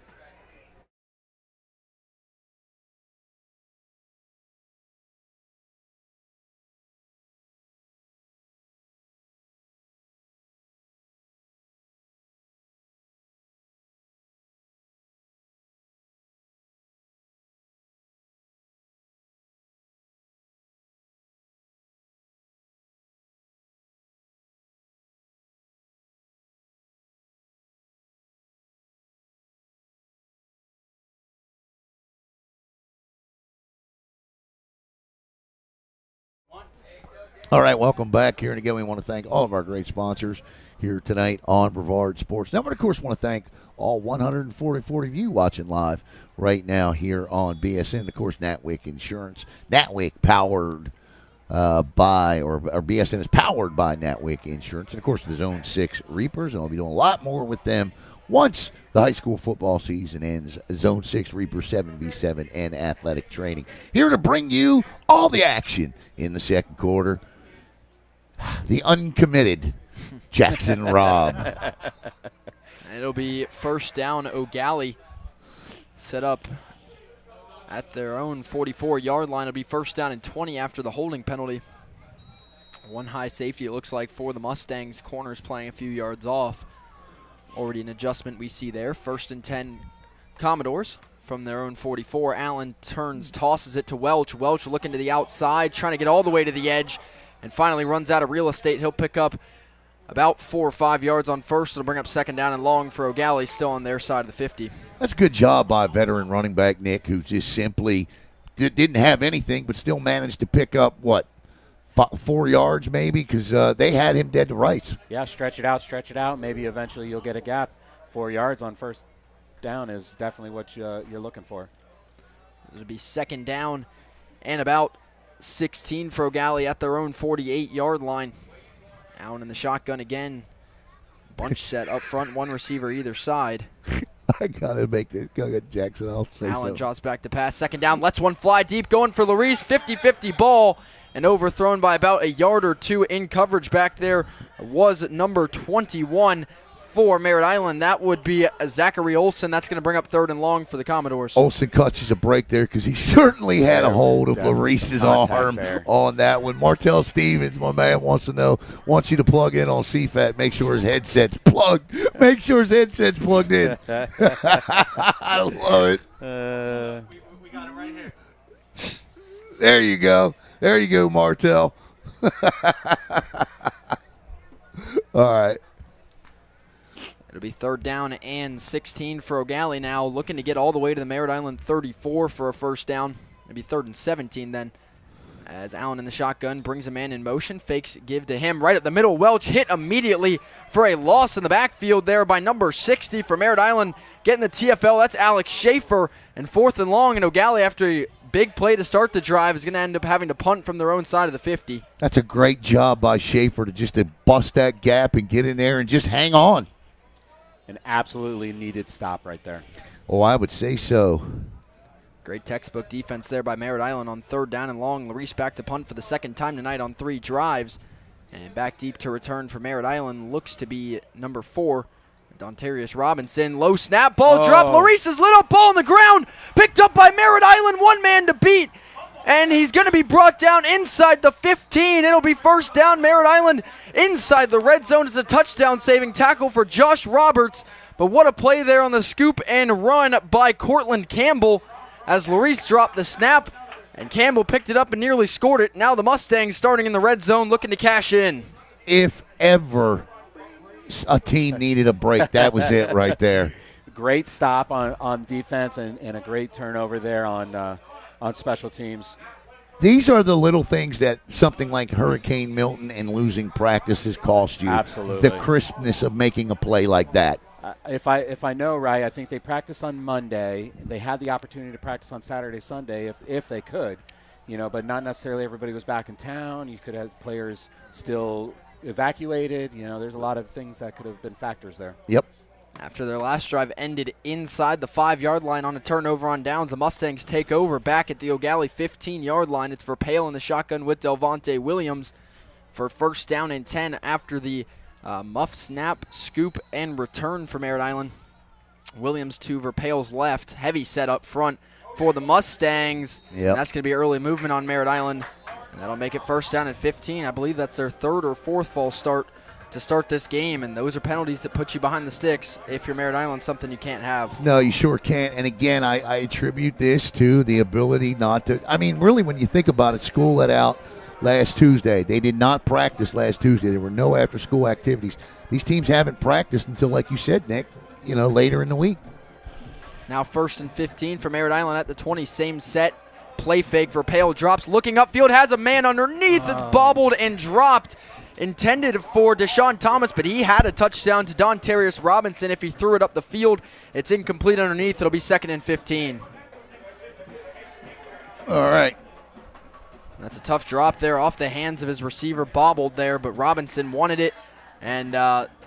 All right, welcome back here. And again, we want to thank all of our great sponsors here tonight on Brevard Sports Network. Of course, want to thank all 144 of you watching live right now here on BSN. Of course, Natwick Insurance. Natwick powered by, or BSN is powered by Natwick Insurance. And, of course, the Zone 6 Reapers. And I'll be doing a lot more with them once the high school football season ends. Zone 6 Reaper 7v7 and athletic training. Here to bring you all the action in the second quarter. The uncommitted Jackson Robb. It'll be first down. Eau Gallie set up at their own 44-yard line. It'll be first down and 20 after the holding penalty. One high safety, it looks like, for the Mustangs. Corners playing a few yards off. Already an adjustment we see there. 1st and 10 Commodores from their own 44. Allen turns, tosses it to Welch. Welch looking to the outside, trying to get all the way to the edge, and finally runs out of real estate. He'll pick up about 4 or 5 yards on first. It'll bring up 2nd down and long for Eau Gallie, still on their side of the 50. That's a good job by veteran running back Nick, who just simply didn't have anything but still managed to pick up, 4 yards maybe, because they had him dead to rights. Yeah, stretch it out. Maybe eventually you'll get a gap. 4 yards on first down is definitely what you're looking for. It'll be 2nd down and about 16 for Eau Gallie at their own 48-yard line. Allen in the shotgun again. Bunch set up front, 1 receiver either side. I got to make this. Go Jackson, I'll say Allen so. drops back to pass. 2nd down, lets one fly deep, going for Larice. 50-50 ball, and overthrown by about a yard or two in coverage back there was number 21 for Merritt Island. That would be Zachary Olson. That's going to bring up 3rd and long for the Commodores. Olson catches a break there because he certainly had a hold of Larice's arm on that one. Martell Stevens, my man, wants you to plug in on CFAT. Make sure his headset's plugged. Make sure his headset's plugged in. I love it. We got it right here. There you go, Martell. All right. It'll be 3rd down and 16 for Eau Gallie now, looking to get all the way to the Merritt Island 34 for a first down. It'll be 3rd and 17 then, as Allen in the shotgun brings a man in motion, fakes give to him right up the middle. Welch hit immediately for a loss in the backfield there by number 60 for Merritt Island. Getting the TFL, that's Alex Schaefer, and 4th and long, and Eau Gallie, after a big play to start the drive, is going to end up having to punt from their own side of the 50. That's a great job by Schaefer to bust that gap and get in there and just hang on. An absolutely needed stop right there. Oh, I would say so. Great textbook defense there by Merritt Island on 3rd down and long. Larice back to punt for the 2nd time tonight on 3 drives. And back deep to return for Merritt Island looks to be number 4, Dontarius Robinson. Low snap, ball drop. Larice is lit up, ball on the ground. Picked up by Merritt Island, 1 man to beat. And he's going to be brought down inside the 15. It'll be first down, Merritt Island inside the red zone. It's a touchdown-saving tackle for Josh Roberts. But what a play there on the scoop and run by Cortland Campbell as Larice dropped the snap. And Campbell picked it up and nearly scored it. Now the Mustangs starting in the red zone looking to cash in. If ever a team needed a break, that was it right there. Great stop on defense and a great turnover there on special teams. These are the little things that something like Hurricane Milton and losing practices cost you. Absolutely. The crispness of making a play like that. If I know right, I think they practiced on Monday. They had the opportunity to practice on Saturday, Sunday if they could, but not necessarily everybody was back in town. You could have players still evacuated. There's a lot of things that could have been factors there. Yep. After their last drive ended inside the 5-yard line on a turnover on downs, the Mustangs take over back at the Eau Gallie 15-yard line. It's Verpale in the shotgun with Delvonte Williams for first down and 10 after the muff snap, scoop, and return for Merritt Island. Williams to Verpale's left. Heavy set up front for the Mustangs. Yep. That's going to be early movement on Merritt Island. And that'll make it first down at 15. I believe that's their third or fourth false start to start this game, and those are penalties that put you behind the sticks if you're Merritt Island, something you can't have. No, you sure can't. And again, I attribute this to the ability not to. I mean, really, when you think about it, school let out last Tuesday. They did not practice last Tuesday. There were no after-school activities. These teams haven't practiced until, like you said, Nick, later in the week. Now first and 15 for Merritt Island at the 20, same set. Play fake for Pale, drops, looking upfield, has a man underneath. It's bobbled and dropped. Intended for Deshaun Thomas, but he had a touchdown to Don Terrius Robinson. If he threw it up the field, it's incomplete underneath. It'll be second and 15. All right. That's a tough drop there off the hands of his receiver, bobbled there, but Robinson wanted it, and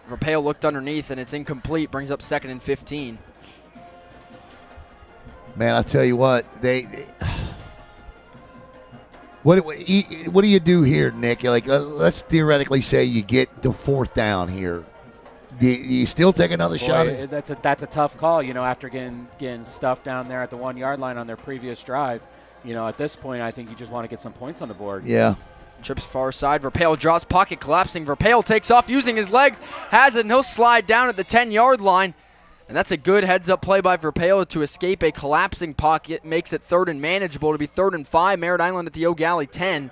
Rapale looked underneath, and it's incomplete, brings up second and 15. Man, I'll tell you what, what do you do here, Nick? Let's theoretically say you get the fourth down here. Do you still take another shot? That's a tough call, after getting stuffed down there at the 1-yard line on their previous drive. At this point, I think you just want to get some points on the board. Yeah. Trips far side. Verpale draws, pocket collapsing. Verpale takes off using his legs, has it, and he'll slide down at the 10-yard line. And that's a good heads-up play by Verpale to escape a collapsing pocket. Makes it third and manageable to be 3rd and 5. Merritt Island at the Eau Gallie 10.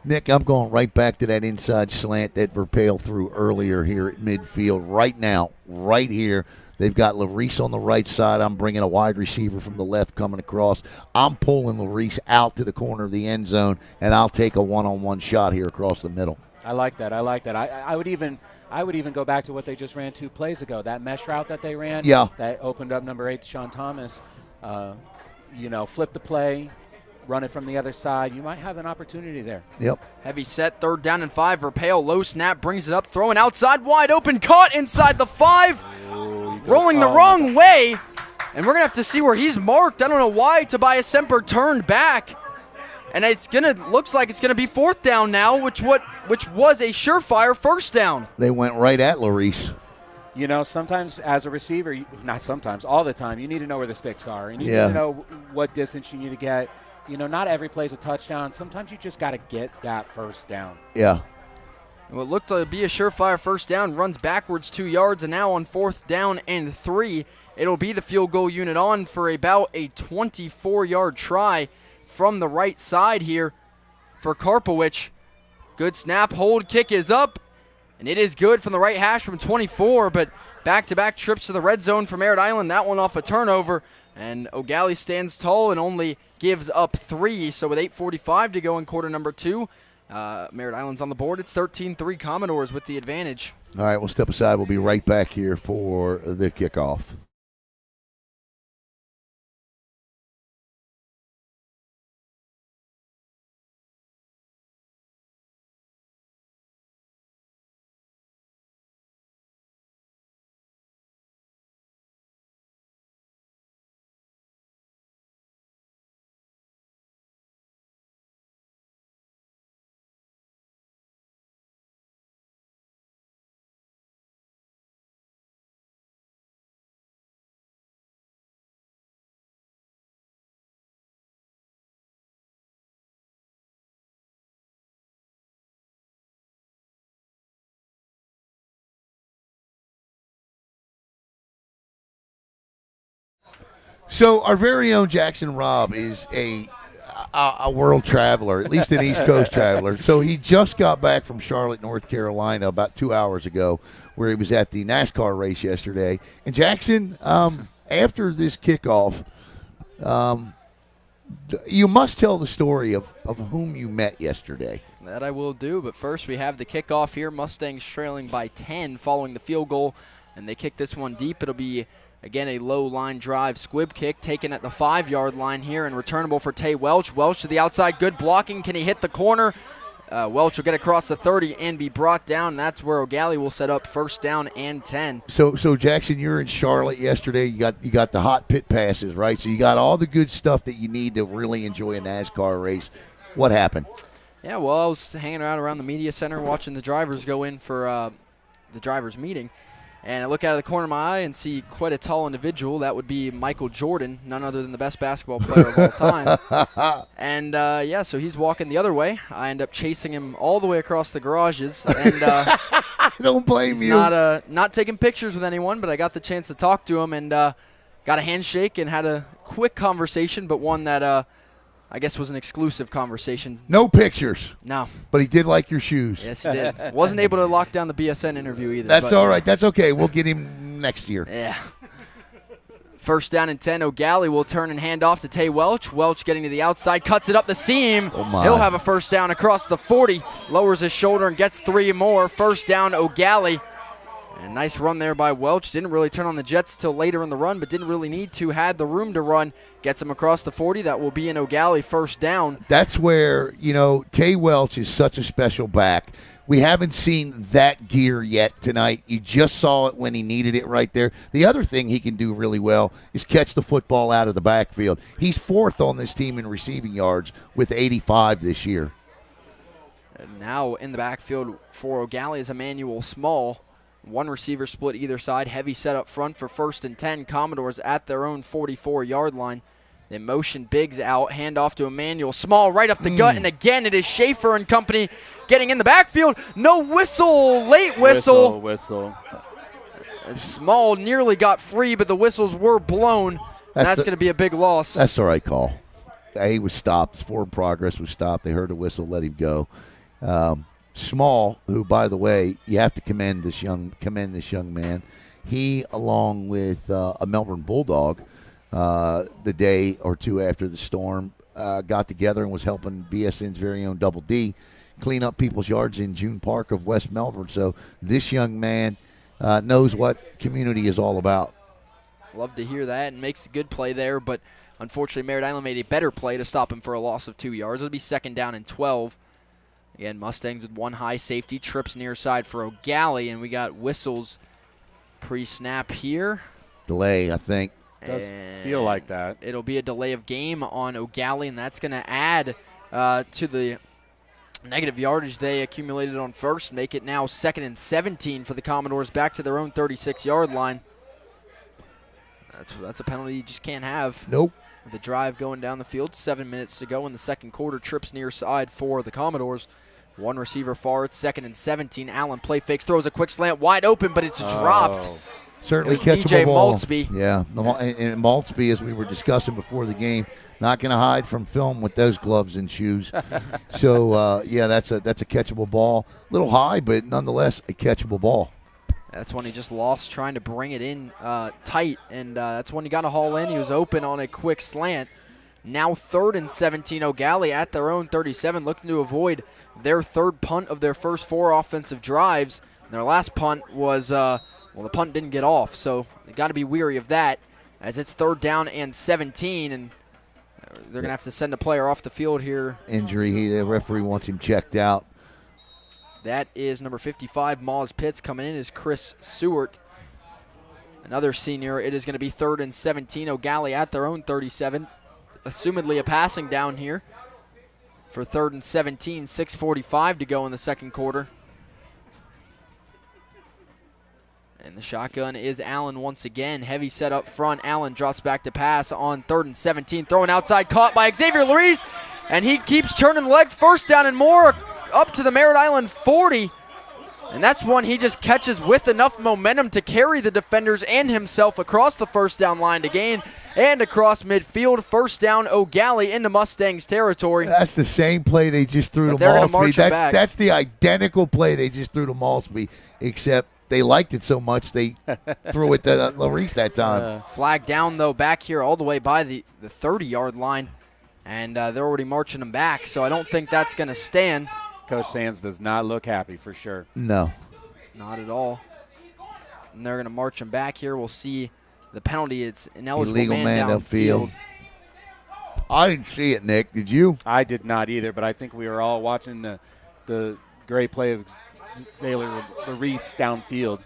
Nick, I'm going right back to that inside slant that Verpale threw earlier here at midfield. Right now, right here. They've got Larice on the right side. I'm bringing a wide receiver from the left coming across. I'm pulling Larice out to the corner of the end zone, and I'll take a one-on-one shot here across the middle. I like that. I would even go back to what they just ran 2 plays ago. That mesh route that they ran, that opened up number 8, Deshaun Thomas. Flip the play, run it from the other side. You might have an opportunity there. Yep. Heavy set, 3rd down and 5. Verpale, low snap, brings it up, throwing outside, wide open, caught inside the 5. Rolling the wrong way, and we're going to have to see where he's marked. I don't know why Tobias Semper turned back, and looks like it's going to be 4th down now, which was a surefire first down. They went right at Larice. Sometimes as a receiver, not sometimes, all the time, you need to know where the sticks are, and you need to know what distance you need to get. Not every play is a touchdown. Sometimes you just got to get that first down. Yeah. What looked to be a surefire first down, runs backwards 2 yards, and now on 4th down and 3, it'll be the field goal unit on for about a 24-yard try from the right side here for Karpowicz. Good snap, hold, kick is up, and it is good from the right hash from 24, but back-to-back trips to the red zone for Merritt Island, that one off a turnover, and Eau Gallie stands tall and only gives up 3, so with 8:45 to go in quarter number 2, Merritt Island's on the board. It's 13-3 Commodores with the advantage. All right, we'll step aside. We'll be right back here for the kickoff. So our very own Jackson Robb is a world traveler, at least an East Coast traveler. So he just got back from Charlotte, North Carolina about 2 hours ago, where he was at the NASCAR race yesterday. And Jackson, after this kickoff, you must tell the story of whom you met yesterday. That I will do, but first we have the kickoff here. Mustangs trailing by 10 following the field goal, and they kick this one deep. It'll be, again, a low line drive squib kick taken at the 5-yard line here and returnable for Tay Welch. Welch to the outside, good blocking. Can he hit the corner? Welch will get across the 30 and be brought down. That's where Eau Gallie will set up first down and 10. So Jackson, you're in Charlotte yesterday. You got the hot pit passes, right? So you got all the good stuff that you need to really enjoy a NASCAR race. What happened? Yeah, well, I was hanging around the media center watching the drivers go in for the drivers' meeting. And I look out of the corner of my eye and see quite a tall individual. That would be Michael Jordan, none other than the best basketball player of all time. And, so he's walking the other way. I end up chasing him all the way across the garages. And don't blame you. Not taking pictures with anyone, but I got the chance to talk to him and got a handshake and had a quick conversation, but one that I guess was an exclusive conversation. No pictures. No. But he did like your shoes. Yes, he did. Wasn't able to lock down the BSN interview either. That's all right. That's okay. We'll get him next year. Yeah. First down and 10. Eau Gallie will turn and hand off to Tay Welch. Welch getting to the outside, cuts it up the seam. Oh my. He'll have a first down across the 40. Lowers his shoulder and gets 3 more. First down, Eau Gallie. And nice run there by Welch. Didn't really turn on the jets till later in the run, but didn't really need to. Had the room to run. Gets him across the 40. That will be an Eau Gallie first down. That's where, Tay Welch is such a special back. We haven't seen that gear yet tonight. You just saw it when he needed it right there. The other thing he can do really well is catch the football out of the backfield. He's 4th on this team in receiving yards with 85 this year. And now in the backfield for Eau Gallie is Emmanuel Small. 1 receiver split either side. Heavy set up front for first and 10. Commodores at their own 44-yard line. They motion Biggs out. Hand off to Emmanuel Small right up the gut. And again, it is Schaefer and company getting in the backfield. No whistle. Late whistle. Whistle. And Small nearly got free, but the whistles were blown. That's going to be a big loss. That's the right call. He was stopped. His forward progress was stopped. They heard a whistle, let him go. Small, who, by the way, you have to commend this young man. He, along with a Melbourne Bulldog, the day or two after the storm, got together and was helping BSN's very own Double D clean up people's yards in June Park of West Melbourne. So this young man knows what community is all about. Love to hear that, and makes a good play there, but unfortunately Merritt Island made a better play to stop him for a loss of 2 yards. It'll be second down and 12. Again, Mustangs with 1 high safety, trips near side for Eau Gallie, and we got whistles pre-snap here. Delay, I think. Does feel like that. It'll be a delay of game on Eau Gallie, and that's going to add to the negative yardage they accumulated on first, make it now 2nd and 17 for the Commodores back to their own 36-yard line. That's a penalty you just can't have. Nope. With the drive going down the field, 7 minutes to go in the second quarter. Trips near side for the Commodores. 1 receiver far. It's 2nd and 17. Allen play fakes, throws a quick slant, wide open, but it's dropped. Certainly catchable DJ ball. Maltzby. Yeah, and Maltzby, as we were discussing before the game, not going to hide from film with those gloves and shoes. So, that's a catchable ball. A little high, but nonetheless a catchable ball. That's when he just lost trying to bring it in tight, and that's when he got a haul in. He was open on a quick slant. Now 3rd and 17. Eau Gallie at their own 37, looking to avoid their 3rd punt of their first 4 offensive drives. And their last punt was, the punt didn't get off, so they got to be weary of that as it's 3rd down and 17, and they're going to have to send a player off the field here. Injury, the referee wants him checked out. That is number 55, Moz Pitts. Coming in is Chris Seward, another senior. It is going to be 3rd and 17. Eau Gallie at their own 37. Assumedly a passing down here for 3rd and 17. 6:45 to go in the second quarter. And the shotgun is Allen once again. Heavy set up front. Allen drops back to pass on 3rd and 17. Throwing outside, caught by Xavier Larice. And he keeps turning legs. First down and more up to the Merritt Island 40. And that's one he just catches with enough momentum to carry the defenders and himself across the first down line to gain and across midfield. First down, Eau Gallie into Mustangs territory. That's the same play they just threw to They're gonna march Malsby. it back. That's the identical play they just threw to Malsby, except they liked it so much they threw it to Larice that time. Flag down, though, back here all the way by the 30-yard line, and they're already marching them back, so I don't think that's going to stand. Coach Sands does not look happy for sure. No. Not at all. And they're going to march them back here. We'll see the penalty. It's ineligible Illegal man downfield. I didn't see it, Nick. Did you? I did not either, but I think we were all watching the great play of Sailor Larice downfield.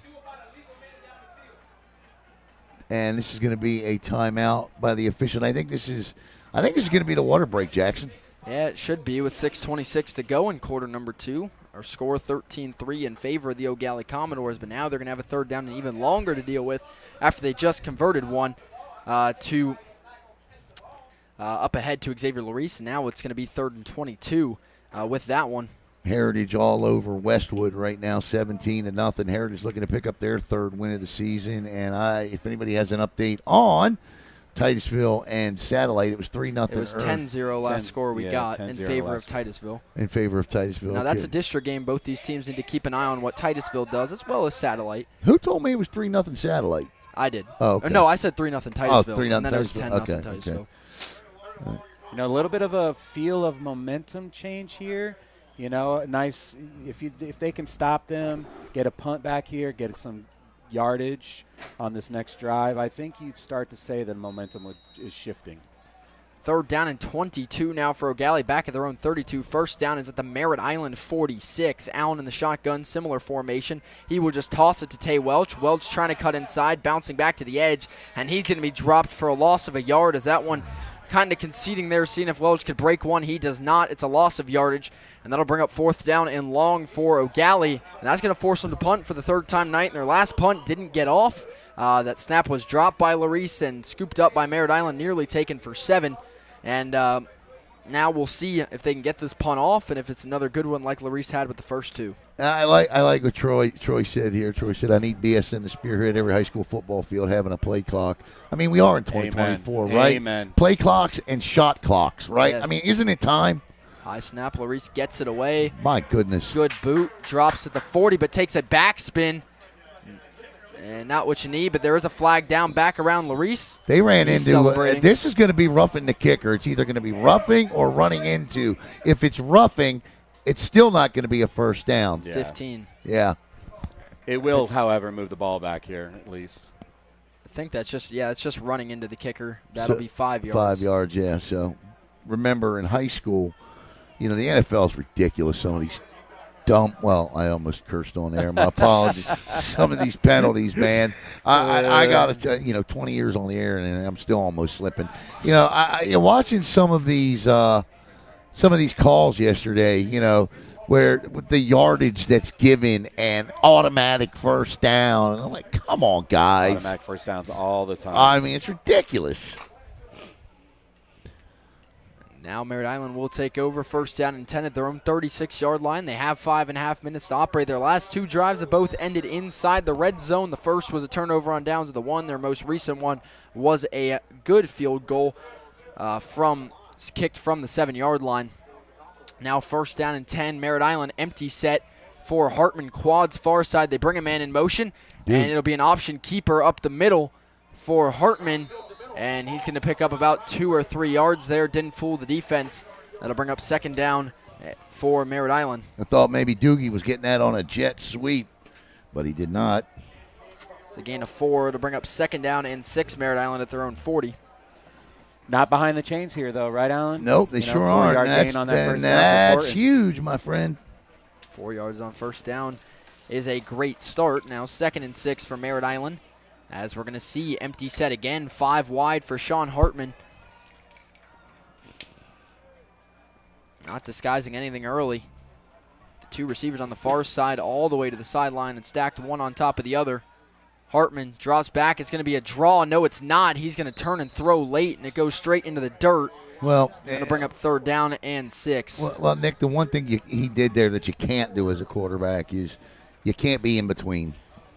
And this is going to be a timeout by the official. I think this is going to be the water break, Jackson. Yeah, it should be with 6:26 to go in quarter number 2. Our score 13-3 in favor of the Eau Gallie Commodores, but now they're going to have a third down and even longer to deal with after they just converted one to up ahead to Xavier Larice. Now it's going to be 3rd and 22 with that one. Heritage all over Westwood right now, 17-0. Heritage looking to pick up their 3rd win of the season. And if anybody has an update on Titusville and Satellite, it was 3-0. It was 10-0 last score we got in favor of Titusville. In favor of Titusville. Now that's a district game. Both these teams need to keep an eye on what Titusville does as well as Satellite. Who told me it was 3-0 Satellite? I did. Oh, okay. No, I said 3-0 Titusville. 3-0 and then Titusville. it was 10-0 Okay, Titusville. okay. You know, a little bit of a feel of momentum change here. You know, nice if they can stop them, get a punt back here, get some yardage on this next drive, I think you'd start to say that momentum is shifting. 3rd down and 22 now for Eau Gallie, back at their own 32. First down is at the Merritt Island 46. Allen in the shotgun, similar formation. He will just toss it to Tay Welch. Welch trying to cut inside, bouncing back to the edge, and he's going to be dropped for a loss of a yard as that one kind of conceding there, seeing if Welch could break one. He does not. It's a loss of yardage, and that'll bring up 4th down and long for Eau Gallie, and that's going to force them to punt for the 3rd time tonight, and their last punt didn't get off. That snap was dropped by Larice and scooped up by Merritt Island, nearly taken for 7. And now we'll see if they can get this punt off and if it's another good one like Larice had with the first 2. I like what Troy said here. Troy said, I need BS in the spearhead every high school football field having a play clock. I mean, we are in 2024, Amen. right? Amen. Play clocks and shot clocks, right? Yes. I mean, isn't it time? High snap, Larice gets it away. My goodness. Good boot, drops at the 40, but takes a backspin. And not what you need, but there is a flag down back around Larice. They ran He's into celebrating. this is going to be roughing the kicker. It's either going to be roughing or running into. If it's roughing, it's still not going to be a first down. Yeah. 15. Yeah. It will, however, move the ball back here at least. I think that's just running into the kicker. That'll be 5 yards. 5 yards, yeah. So remember in high school, you know, the NFL is ridiculous. Some of these dumb, well, I almost cursed on air. My apologies. Some of these penalties, man. I got to tell you, 20 years on the air, and I'm still almost slipping. You know, you're watching some of these calls yesterday, where with the yardage that's given and automatic first down. And I'm like, come on, guys. Automatic first downs all the time. I mean, it's ridiculous. Now Merritt Island will take over, 1st down and 10 at their own 36-yard line. They have 5.5 minutes to operate. Their last 2 drives have both ended inside the red zone. The first was a turnover on downs of the 1. Their most recent one was a good field goal kicked from the 7-yard line. Now 1st down and 10, Merritt Island empty set for Hartman, quads far side. They bring a man in motion, and it'll be an option keeper up the middle for Hartman. And he's going to pick up about 2 or 3 yards there. Didn't fool the defense. That'll bring up 2nd down for Merritt Island. I thought maybe Doogie was getting that on a jet sweep, but he did not. It's a gain of 4. It'll bring up 2nd down and 6, Merritt Island at their own 40. Not behind the chains here, though, right, Alan? Nope, they sure aren't. 4-yard gain on that first down. That's huge, my friend. 4 yards on 1st down is a great start. Now 2nd and 6 for Merritt Island. As we're going to see empty set again, 5 wide for Sean Hartman. Not disguising anything early. The 2 receivers on the far side all the way to the sideline and stacked one on top of the other. Hartman drops back. It's going to be a draw. No, it's not. He's going to turn and throw late, and it goes straight into the dirt. Well, going to bring up 3rd down and 6. Well, Nick, the one thing he did there that you can't do as a quarterback is you can't be in between.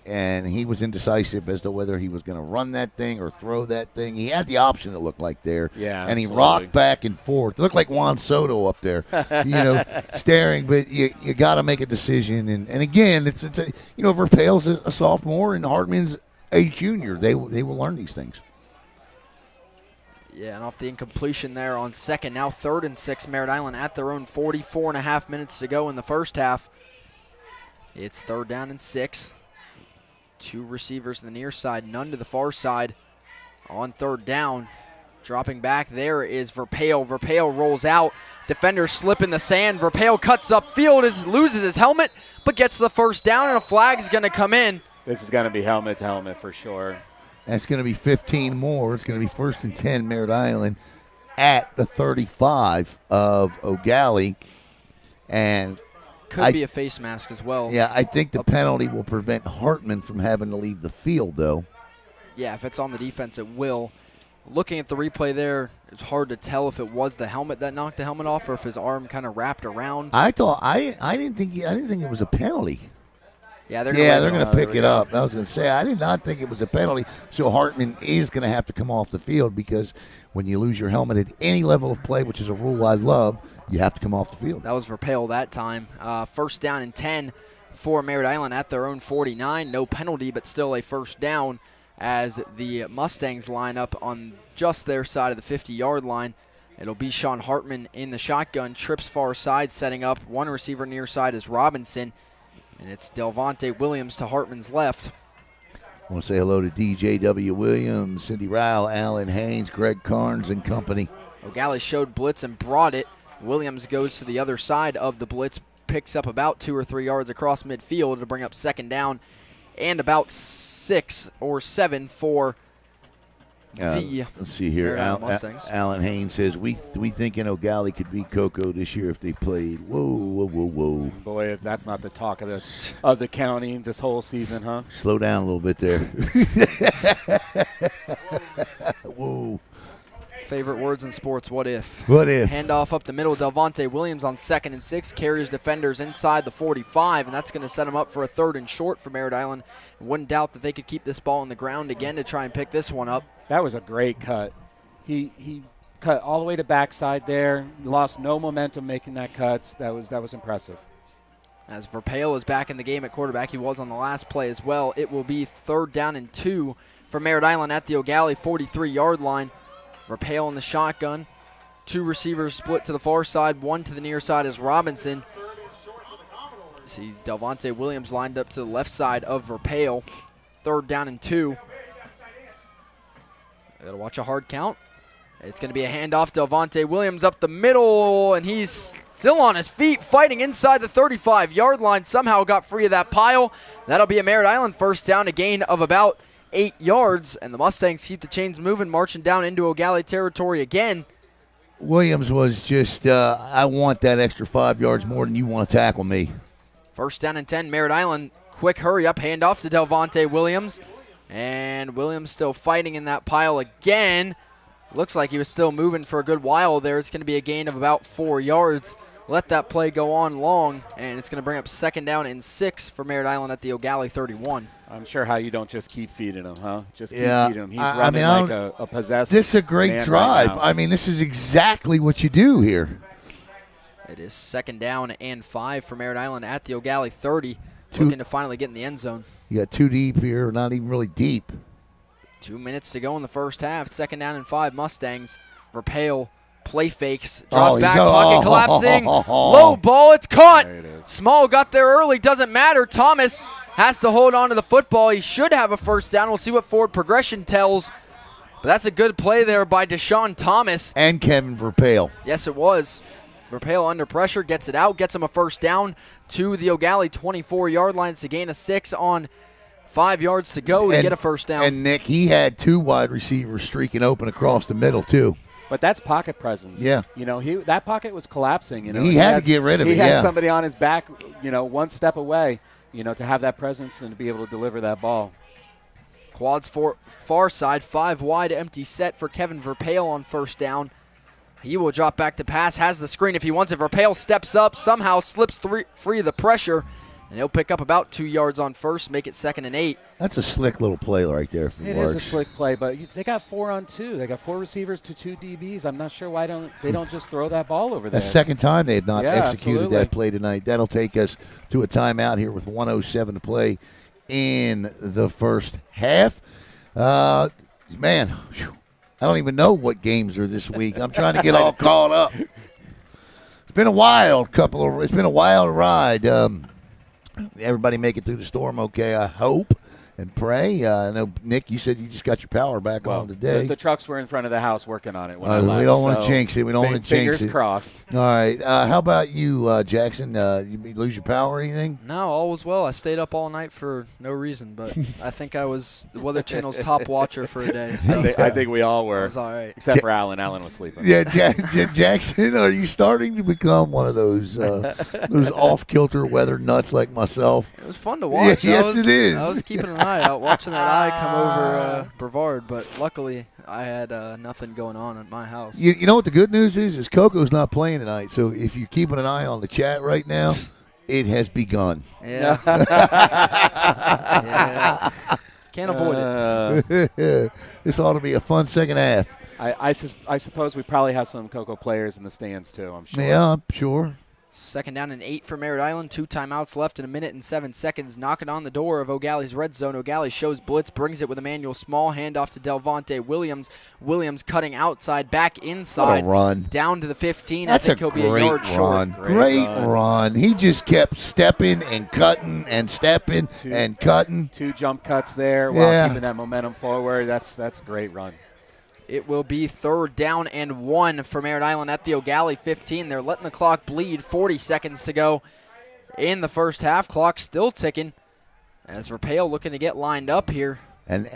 and he was indecisive as to whether he was going to run that thing or throw that thing. He had the option, it looked like there. Yeah, and he absolutely. rocked back and forth. It looked like Juan Soto up there, staring. But you got to make a decision. And again, it's Verpail's a sophomore and Hartman's a junior. They will learn these things. Yeah, and off the incompletion there on second. Now 3rd and 6, Merritt Island at their own 40. 4.5 minutes to go in the first half. It's 3rd down and 6. 2 receivers on the near side, none to the far side. On 3rd down, dropping back there is Verpail. Verpail rolls out. Defender slip in the sand. Verpail cuts upfield, loses his helmet, but gets the first down, and a flag's going to come in. This is going to be helmet to helmet for sure. That's going to be 15 more. It's going to be 1st and 10, Merritt Island at the 35 of Eau Gallie. And could be a face mask as well. Yeah, I think the penalty will prevent Hartman from having to leave the field, though. Yeah, if it's on the defense, it will. Looking at the replay there, it's hard to tell if it was the helmet that knocked the helmet off or if his arm kind of wrapped around. I didn't think it was a penalty. Yeah, they're going to pick it up. I was going to say, I did not think it was a penalty. So Hartman is going to have to come off the field because when you lose your helmet at any level of play, which is a rule I love, you have to come off the field. That was Verpail that time. 1st down and 10 for Merritt Island at their own 49. No penalty, but still a 1st down as the Mustangs line up on just their side of the 50-yard line. It'll be Sean Hartman in the shotgun. Trips far side, setting up. One receiver near side is Robinson. And it's Delvonte Williams to Hartman's left. I want to say hello to DJ W. Williams, Cindy Ryle, Alan Haynes, Greg Carnes, and company. Eau Gallie showed blitz and brought it. Williams goes to the other side of the blitz, picks up about 2 or 3 yards across midfield to bring up 2nd down and about 6 or 7 for the let's see here. Mustangs. Alan Haynes says, we thinking Eau Gallie could beat Cocoa this year if they played. Whoa. Boy, if that's not the talk of the county this whole season, huh? Slow down a little bit there. Whoa. Favorite words in sports, what if? What if? Handoff up the middle, Delvonte Williams on 2nd and 6, carries defenders inside the 45, and that's going to set him up for a 3rd and short for Merritt Island. Wouldn't doubt that they could keep this ball on the ground again to try and pick this one up. That was a great cut. He cut all the way to backside there, lost no momentum making that cut. That was impressive. As Verpail is back in the game at quarterback, he was on the last play as well. It will be 3rd down and 2 for Merritt Island at the Eau Gallie 43-yard line. Verpail in the shotgun. 2 receivers split to the far side. 1 to the near side is Robinson. See Delvonte Williams lined up to the left side of Verpail. 3rd down and 2. Got to watch a hard count. It's going to be a handoff. Delvonte Williams up the middle, and he's still on his feet, fighting inside the 35-yard line. Somehow got free of that pile. That'll be a Merritt Island 1st down, a gain of about 8 yards, and the Mustangs keep the chains moving, marching down into Eau Gallie territory again. Williams was just, I want that extra 5 yards more than you want to tackle me. 1st down and 10, Merritt Island. Quick hurry up, handoff to Delvonte Williams. And Williams still fighting in that pile again. Looks like he was still moving for a good while there. It's going to be a gain of about 4 yards. Let that play go on long, and it's going to bring up 2nd down and 6 for Merritt Island at the Eau Gallie 31. I'm sure how you don't just keep feeding him, huh? Just keep feeding him. He's running like a possessed This is a great drive. Right, this is exactly what you do here. It is 2nd down and 5 for Merritt Island at the Eau Gallie 30. Looking to finally get in the end zone. You got 2 deep here, not even really deep. 2 minutes to go in the first half. 2nd down and 5, Mustangs. Verpail play fakes, draws back, pocket collapsing. Low ball, it's caught. Small got there early, doesn't matter. Thomas has to hold on to the football. He should have a 1st down. We'll see what forward progression tells. But that's a good play there by Deshaun Thomas. And Kevin Verpail. Yes, it was. Verpail under pressure, gets it out, gets him a 1st down to the Eau Gallie 24-yard line. It's a gain of 6 on 5 yards to go to get a 1st down. And, Nick, he had 2 wide receivers streaking open across the middle, too. But that's pocket presence. Yeah. That pocket was collapsing. He had to get rid of it, He had somebody on his back, 1 step away, to have that presence and to be able to deliver that ball. Quads far side, 5 wide, empty set for Kevin Verpail on 1st down. He will drop back to pass, has the screen if he wants it. Verpail steps up, somehow slips free of the pressure, And he'll pick up about 2 yards on first, make it 2nd and 8. That's a slick little play right there from It Larch. is a slick play, but they got 4 on 2. They got 4 receivers to 2 DBs. I'm not sure why they don't just throw that ball over there. That's the second time they had not executed absolutely. that play tonight. That'll take us to a timeout here with 1:07 to play in the first half. Man, whew, I don't even know what games are this week. I'm trying to get all caught up. It's been a wild It's been a wild ride. Everybody make it through the storm okay, I hope and pray. I know, Nick, you said you just got your power back on today. The trucks were in front of the house working on it when I left. We don't want to jinx it. We don't want to jinx it. Fingers crossed. All right. How about you, Jackson? You lose your power or anything? No, all was well. I stayed up all night for no reason, but I think I was the Weather Channel's top watcher for a day. So I think we all were. it was all right. Except for Alan. Alan was sleeping. Yeah, Jackson, are you starting to become one of those off-kilter weather nuts like myself? It was fun to watch. Yes, it is. I was keeping an eye out, watching that eye come over Brevard, but luckily I had nothing going on at my house. You know what the good news is Coco's not playing tonight, so if you're keeping an eye on the chat right now, it has begun. Yeah. Yeah. Can't avoid it. This ought to be a fun second half. I suppose we probably have some Coco players in the stands, too, I'm sure. Yeah, I'm sure. 2nd down and 8 for Merritt Island. 2 timeouts left in 1 minute and 7 seconds. Knocking on the door of Eau Gallie's red zone. Eau Gallie shows blitz, brings it with Emmanuel Small. Handoff to Delvonte Williams. Williams cutting outside, back inside. What a run. Down to the 15. That's I think he'll be a yard run. short. Great run. He just kept stepping and cutting and stepping and cutting. 2 jump cuts there while keeping that momentum forward. That's a great run. It will be 3rd down and 1 for Merritt Island at the Eau Gallie 15. They're letting the clock bleed. 40 seconds to go in the first half. Clock still ticking as Rapale looking to get lined up here. And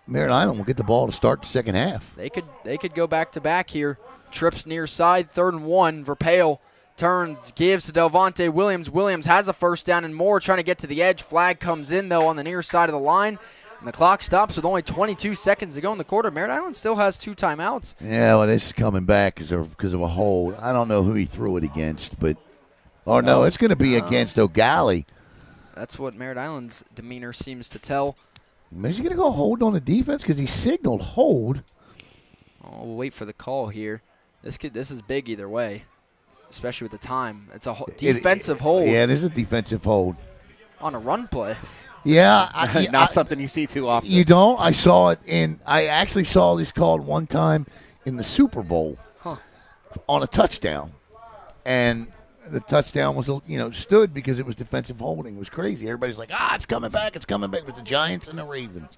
Merritt Island will get the ball to start the second half. They could go back to back here. Trips near side, 3rd and 1. Rapale turns, gives to Delvonte Williams. Williams has a 1st down and more, trying to get to the edge. Flag comes in, though, on the near side of the line. And the clock stops with only 22 seconds to go in the quarter. Merritt Island still has 2 timeouts. Yeah, well, this is coming back because of a hold. I don't know who he threw it against, but no, it's going to be against Eau Gallie. That's what Merritt Island's demeanor seems to tell. Is he going to go hold on the defense because he signaled hold? Oh, we'll wait for the call here. This is big either way, especially with the time. It's a defensive hold. Yeah, it is a defensive hold On a run play. Yeah. Not something you see too often. You don't? I saw it I actually saw this called one time in the Super Bowl on a touchdown. And the touchdown was, stood because it was defensive holding. It was crazy. Everybody's like, it's coming back. It's coming back with the Giants and the Ravens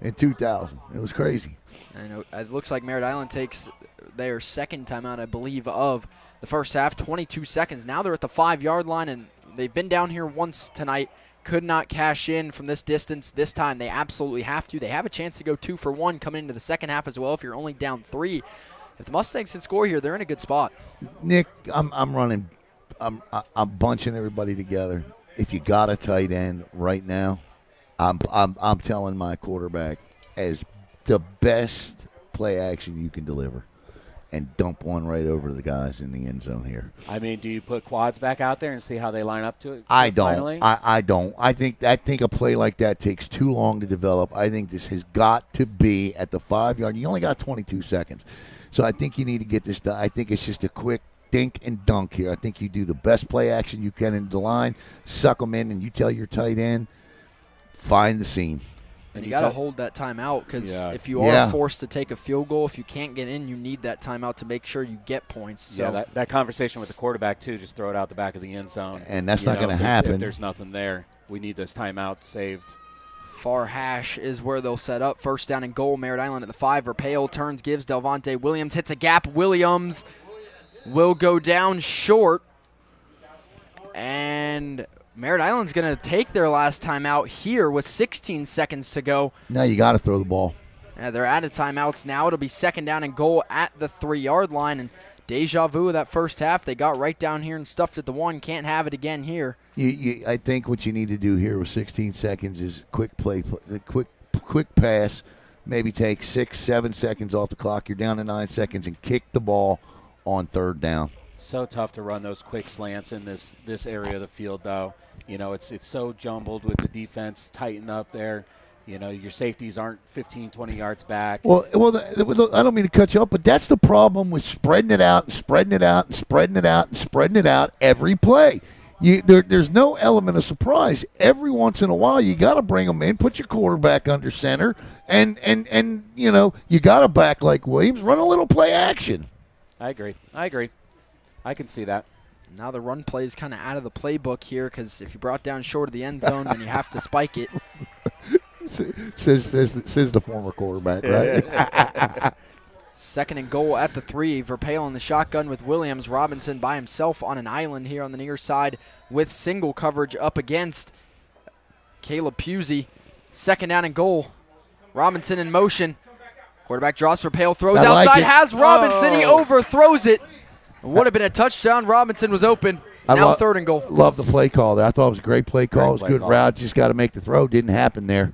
in 2000. It was crazy. I know. It looks like Merritt Island takes their 2nd timeout, I believe, of the first half. 22 seconds. Now they're at the 5-yard line, and they've been down here once tonight. Could not cash in from this distance. This time they absolutely have to. They have a chance to go 2 for 1 coming into the second half as well if you're only down 3. If the Mustangs can score here, they're in a good spot. Nick, I'm bunching everybody together. If you got a tight end right now, I'm telling my quarterback as the best play action you can deliver. And dump one right over the guys in the end zone here. I mean, do you put quads back out there and see how they line up to it? I don't. Finally? I don't. I think a play like that takes too long to develop. I think this has got to be at the 5-yard. You only got 22 seconds. So I think you need to get this done. I think it's just a quick dink and dunk here. I think you do the best play action you can in the line, suck them in, and you tell your tight end, find the seam. And you got to hold that timeout because if you are forced to take a field goal, if you can't get in, you need that timeout to make sure you get points. So that conversation with the quarterback, too, just throw it out the back of the end zone. And that's not going to happen. If there's nothing there, we need this timeout saved. Far hash is where they'll set up. 1st down and goal, Merritt Island at the 5. Rapale turns, gives Delvonte Williams, hits a gap. Williams will go down short. And Merritt Island's going to take their last timeout here with 16 seconds to go. Now you got to throw the ball. Yeah, they're out of timeouts now. It'll be 2nd down and goal at the 3-yard line. And deja vu of that first half. They got right down here and stuffed at the 1. Can't have it again here. I think what you need to do here with 16 seconds is quick pass. Maybe take 6-7 seconds off the clock. You're down to 9 seconds and kick the ball on 3rd down. So tough to run those quick slants in this area of the field, though. it's so jumbled with the defense tightened up there. Your safeties aren't 15, 20 yards back. Well, I don't mean to cut you off, but that's the problem with spreading it out and spreading it out and spreading it out and spreading it out every play. There's no element of surprise. Every once in a while, you got to bring them in, put your quarterback under center, and you got to back like Williams, run a little play action. I agree. I can see that. Now the run play is kind of out of the playbook here because if you brought down short of the end zone, then you have to spike it. Says the former quarterback, right? 2nd and goal at the 3. Verpail in the shotgun with Williams. Robinson by himself on an island here on the near side with single coverage up against Caleb Pusey. 2nd down and goal. Robinson in motion. Quarterback draws Verpail, throws outside, has Robinson. He overthrows it. Would have been a touchdown. Robinson was open. Now 3rd and goal. Love the play call there. I thought it was a great play call. It was a good route. Just got to make the throw. Didn't happen there.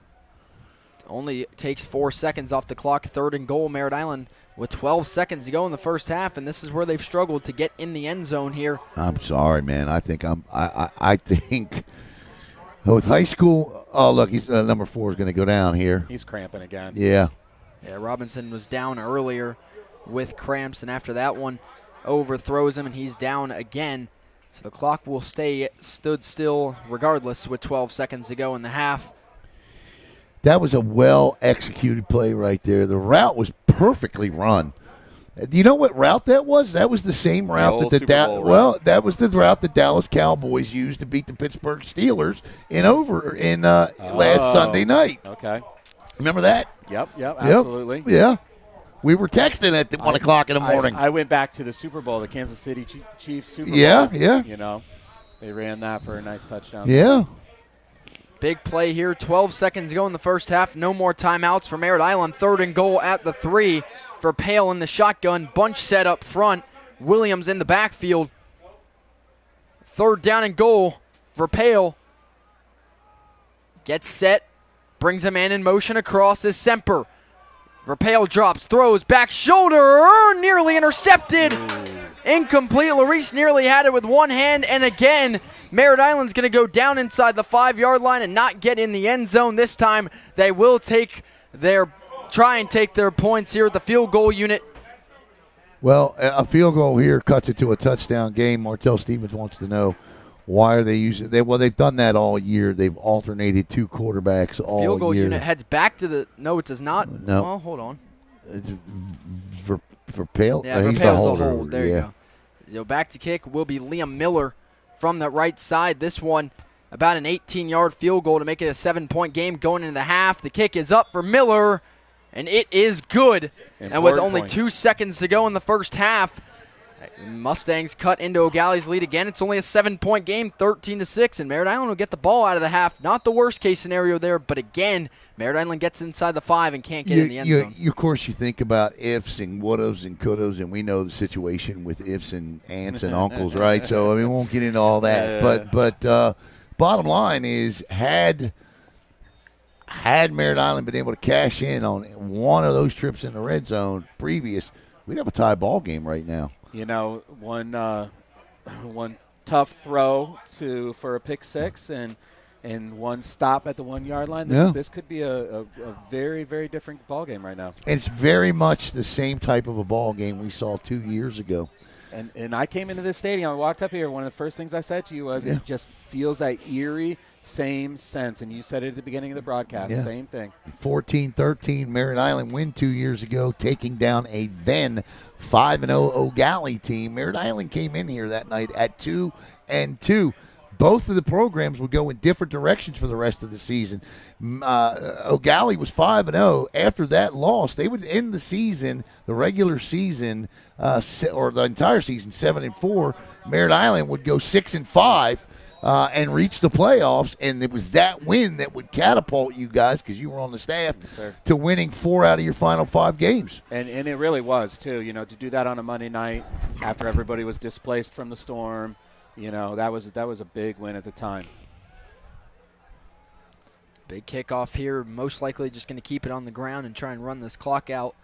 Only takes 4 seconds off the clock. 3rd and goal, Merritt Island with 12 seconds to go in the first half, and this is where they've struggled to get in the end zone here. I'm sorry, man. I think with high school. Oh, look, he's number 4 is going to go down here. He's cramping again. Yeah. Yeah, Robinson was down earlier with cramps, and after that one, overthrows him, and he's down again. So the clock will stood still regardless with 12 seconds to go in the half. That was a well-executed play right there. The route was perfectly run. Do you know what route that was? That was the same route that was the route the Dallas Cowboys used to beat the Pittsburgh Steelers last Sunday night. Okay. Remember that? Yep, absolutely. Yeah. We were texting at 1 o'clock in the morning. I went back to the Super Bowl, the Kansas City Chiefs Super Bowl. Yeah. They ran that for a nice touchdown. Yeah. Big play here. 12 seconds to go in the first half. No more timeouts for Merritt Island. 3rd and goal at the 3. Verpail in the shotgun. Bunch set up front. Williams in the backfield. 3rd down and goal. Verpail gets set. Brings a man in motion across is Semper. Verpail drops, throws, back shoulder, nearly intercepted. Incomplete. Larice nearly had it with one hand, and again, Merritt Island's going to go down inside the 5-yard line and not get in the end zone. This time, they will try and take their points here at the field goal unit. Well, a field goal here cuts it to a touchdown game. Martell Stevens wants to know, why are they using it? Well, they've done that all year. They've alternated 2 quarterbacks all year. Field goal unit heads back to the – no, it does not. No. Well, hold on. It's Verpail? Yeah, Verpail's the hold. There you go. So back to kick will be Liam Miller from the right side. This one about an 18-yard field goal to make it a 7-point game going into the half. The kick is up for Miller, and it is good. And with only 2 seconds to go in the first half, Mustangs cut into Eau Gallie's lead again. It's only a 7-point game, 13-6, and Merritt Island will get the ball out of the half. Not the worst case scenario there, but again, Merritt Island gets inside the 5 and can't get in the end zone. Of course, you think about ifs and would-haves and could-haves, and we know the situation with ifs and aunts and uncles, right? So, I mean, we won't get into all that. But bottom line is, had Merritt Island been able to cash in on one of those trips in the red zone previous, we'd have a tie ball game right now. One tough throw for a pick 6 and one stop at the 1-yard line. This could be a very, very different ball game right now. It's very much the same type of a ball game we saw 2 years ago. And I came into this stadium. I walked up here. One of the first things I said to you was, it just feels that eerie same sense. And you said it at the beginning of the broadcast. Yeah. Same thing. 14-13, Merritt Island win 2 years ago, taking down a then 5-0 Eau Gallie team. Merritt Island came in here that night at 2-2. Both of the programs would go in different directions for the rest of the season. Eau Gallie was 5-0. After that loss, they would end the season, the regular season, or the entire season, 7-4. Merritt Island would go 6-5 and reach the playoffs. And it was that win that would catapult you guys, because you were on the staff, to winning 4 out of your final 5 games. And it really was too. To do that on a Monday night after everybody was displaced from the storm. That was a big win at the time. Big kickoff here. Most likely just going to keep it on the ground and try and run this clock out.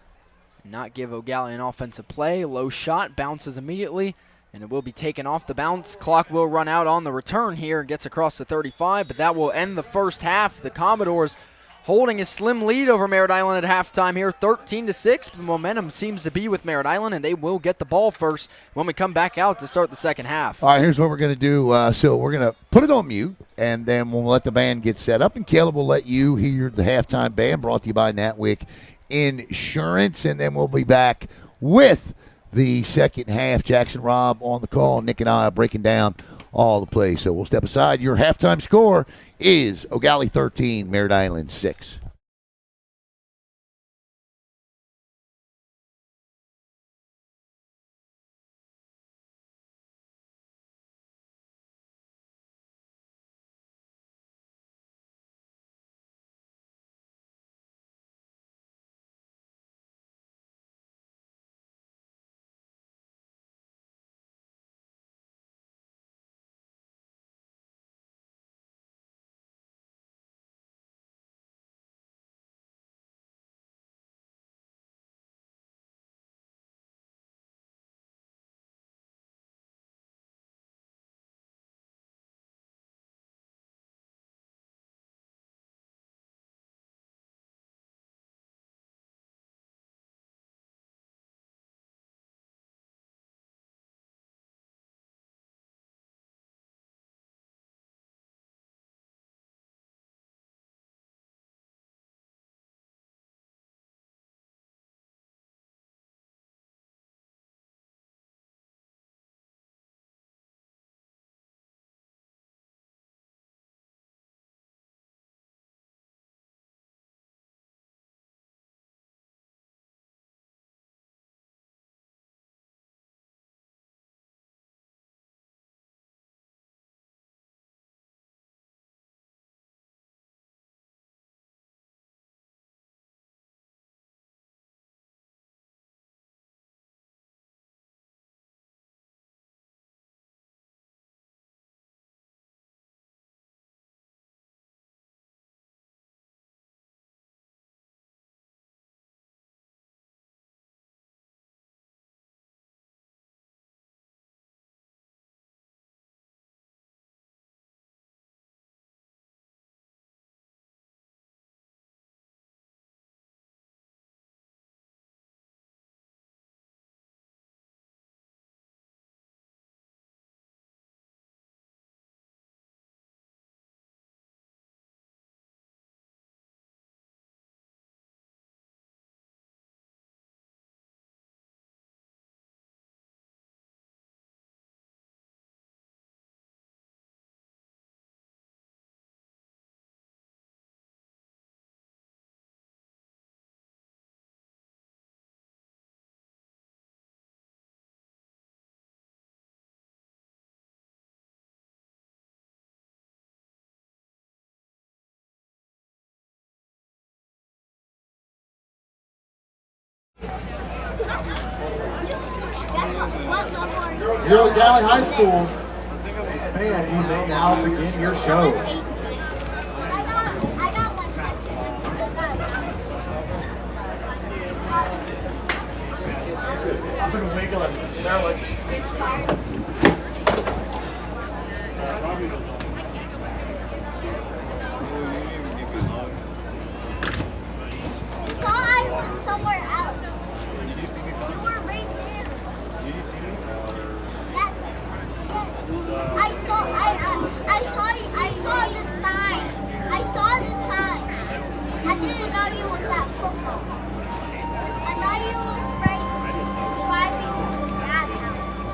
Not give Eau Gallie an offensive play. Low shot, bounces immediately. And it will be taken off the bounce. Clock will run out on the return here and gets across the 35, but that will end the first half. The Commodores holding a slim lead over Merritt Island at halftime here, 13-6. The momentum seems to be with Merritt Island, and they will get the ball first when we come back out to start the second half. All right, here's what we're going to do. So we're going to put it on mute, and then we'll let the band get set up, and Caleb will let you hear the halftime band brought to you by Natwick Insurance, and then we'll be back with the second half. Jackson Robb on the call. Nick and I are breaking down all the plays. So we'll step aside. Your halftime score is Eau Gallie 13, Merritt Island 6. Your Eau Gallie High School band, you may now begin your show. I'm going to wiggle it. Maryland. You thought I was somewhere else. Did you see me? You were right there. Did you see me? Yes. I saw the sign. I saw the sign. I didn't know you was at football. I thought you was right driving to Dad's house.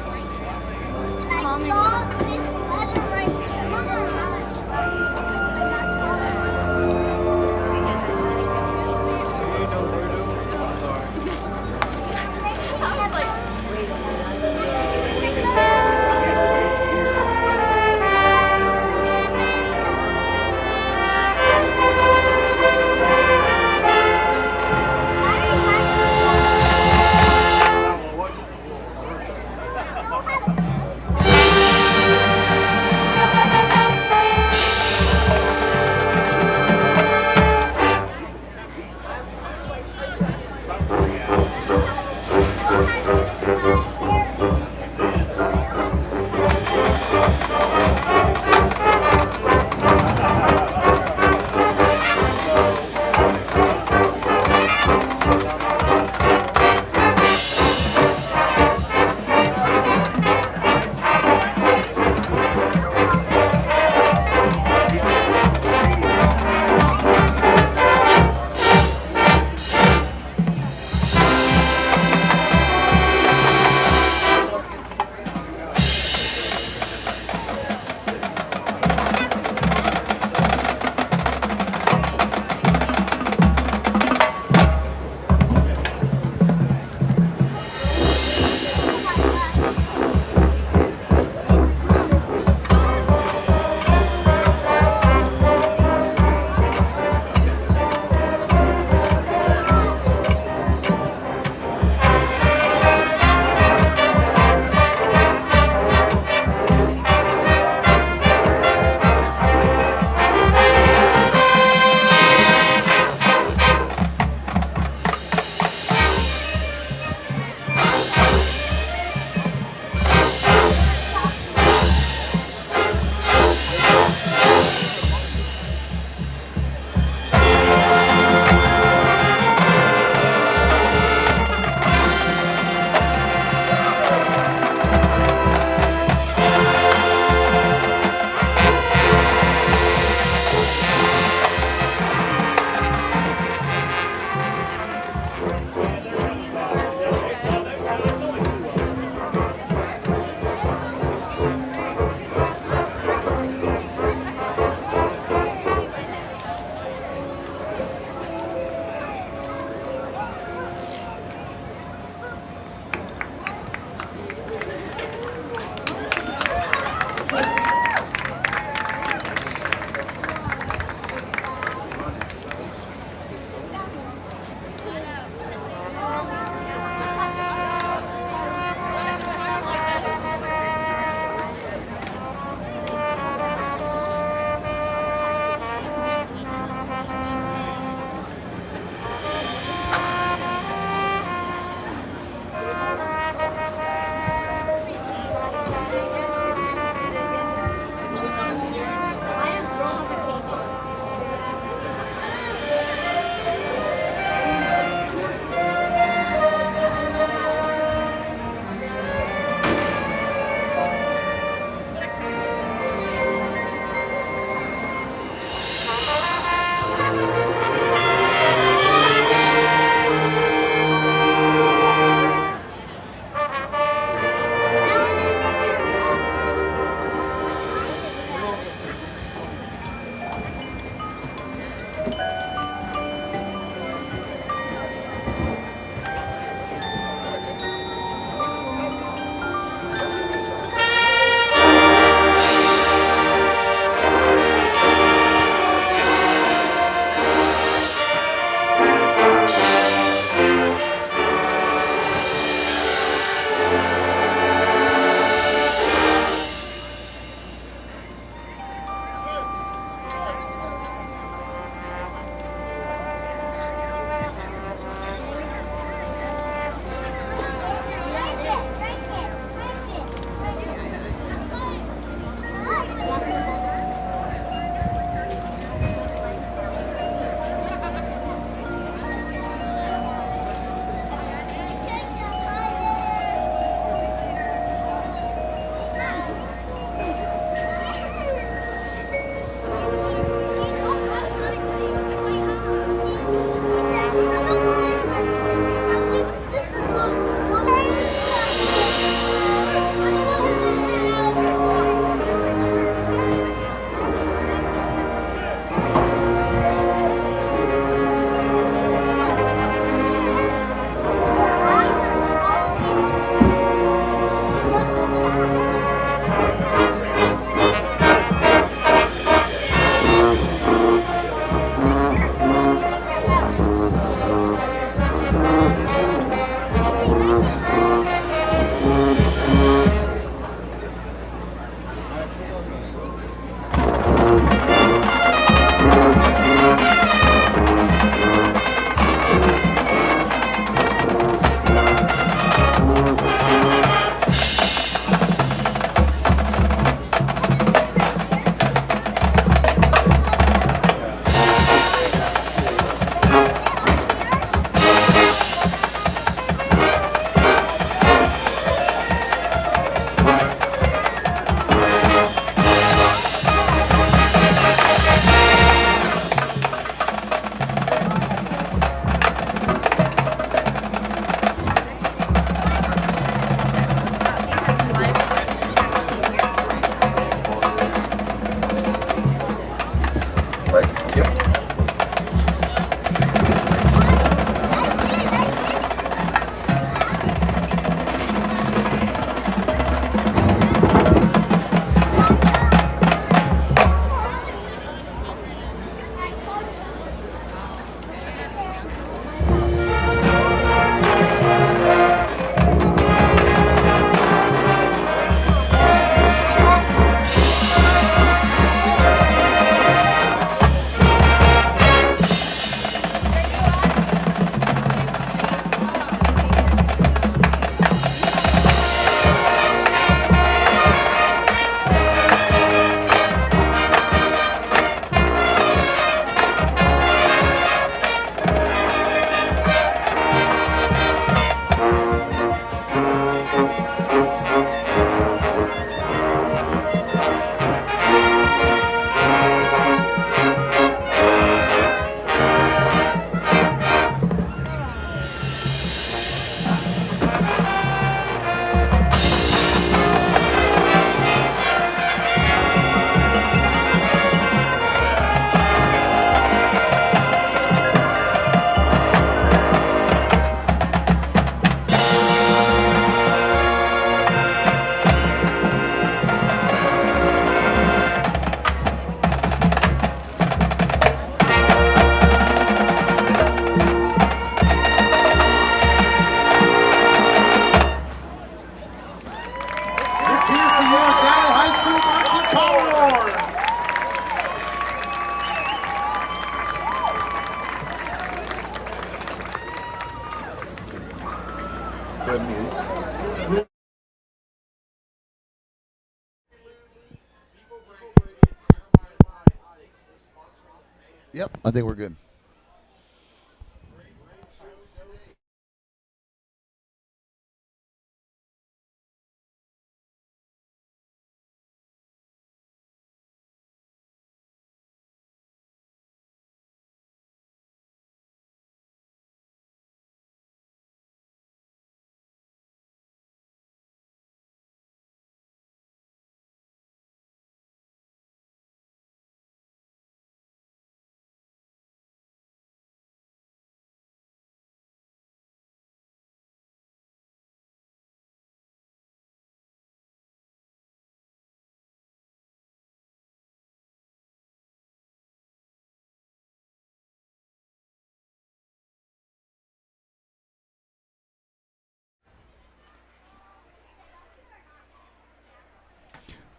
Yep, I think we're good.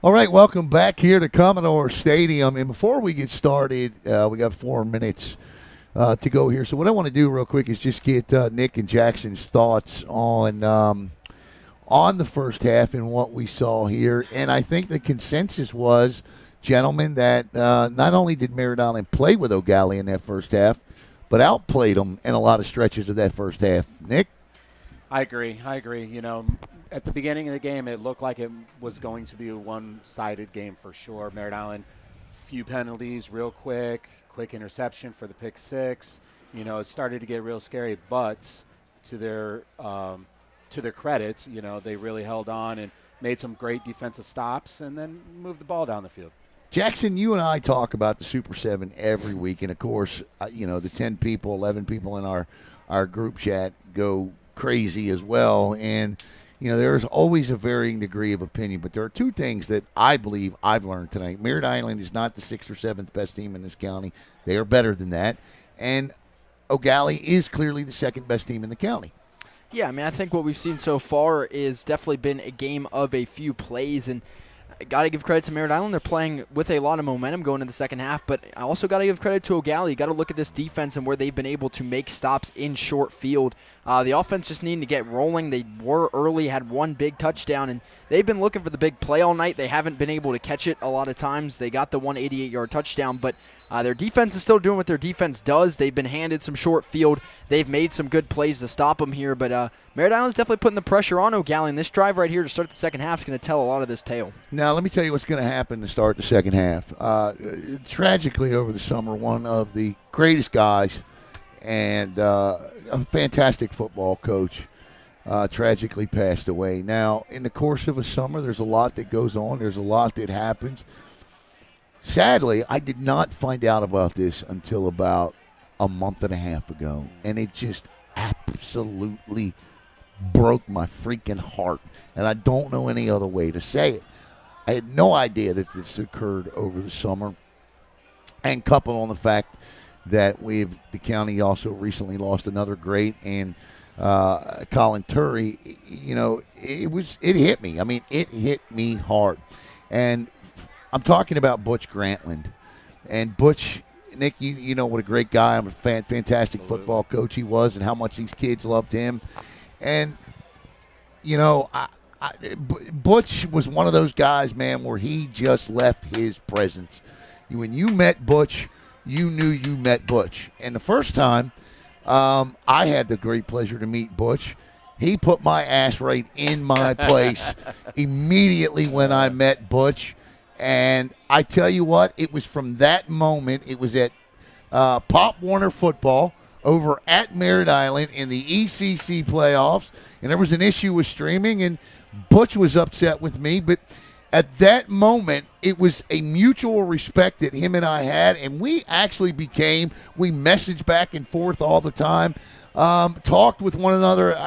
All right, welcome back here to Commodore Stadium. And before we get started, we got 4 minutes to go here. So what I want to do real quick is just get Nick and Jackson's thoughts on the first half and what we saw here. And I think the consensus was, gentlemen, that not only did Merritt Island play with Eau Gallie in that first half, but outplayed them in a lot of stretches of that first half. Nick? I agree. You know, at the beginning of the game, it looked like it was going to be a one-sided game for sure. Merritt Island, few penalties, real quick interception for the pick six. You know, it started to get real scary, but to their credits, you know, they really held on and made some great defensive stops and then moved the ball down the field. Jackson, you and I talk about the Super 7 every week, and of course, you know, the 10 people, 11 people in our group chat go crazy as well. And, you know, there's always a varying degree of opinion, but there are 2 things that I believe I've learned tonight. Merritt Island is not the 6th or 7th best team in this county. They are better than that. And Eau Gallie is clearly the 2nd best team in the county. Yeah, I mean, I think what we've seen so far is definitely been a game of a few plays, and got to give credit to Merritt Island. They're playing with a lot of momentum going into the second half, but I also got to give credit to Eau Gallie. You got to look at this defense and where they've been able to make stops in short field. The offense just needing to get rolling. They were early, had 1 big touchdown, and they've been looking for the big play all night. They haven't been able to catch it a lot of times. They got the 188-yard touchdown, but their defense is still doing what their defense does. They've been handed some short field. They've made some good plays to stop them here, but Merritt Island's definitely putting the pressure on Eau Gallie, and this drive right here to start the second half is going to tell a lot of this tale. Now, let me tell you what's going to happen to start the second half. Tragically, over the summer, one of the greatest guys and a fantastic football coach tragically passed away. Now, in the course of a summer, there's a lot that goes on. There's a lot that happens. Sadly, I did not find out about this until about a month and a half ago, and it just absolutely broke my freaking heart, and I don't know any other way to say it. I had no idea that this occurred over the summer, and coupled on the fact that the county also recently lost another great, and Colin Turry, you know, it hit me. I mean, it hit me hard, and I'm talking about Butch Grantland. And Butch, Nick, you know what a great guy, I'm a fantastic football coach he was, and how much these kids loved him. And, you know, Butch was one of those guys, man, where he just left his presence. When you met Butch, you knew you met Butch. And the first time I had the great pleasure to meet Butch, he put my ass right in my place immediately when I met Butch. And I tell you what, it was from that moment, it was at Pop Warner Football over at Merritt Island in the ECC playoffs, and there was an issue with streaming, and Butch was upset with me, but at that moment, it was a mutual respect that him and I had, and we actually we messaged back and forth all the time, talked with one another,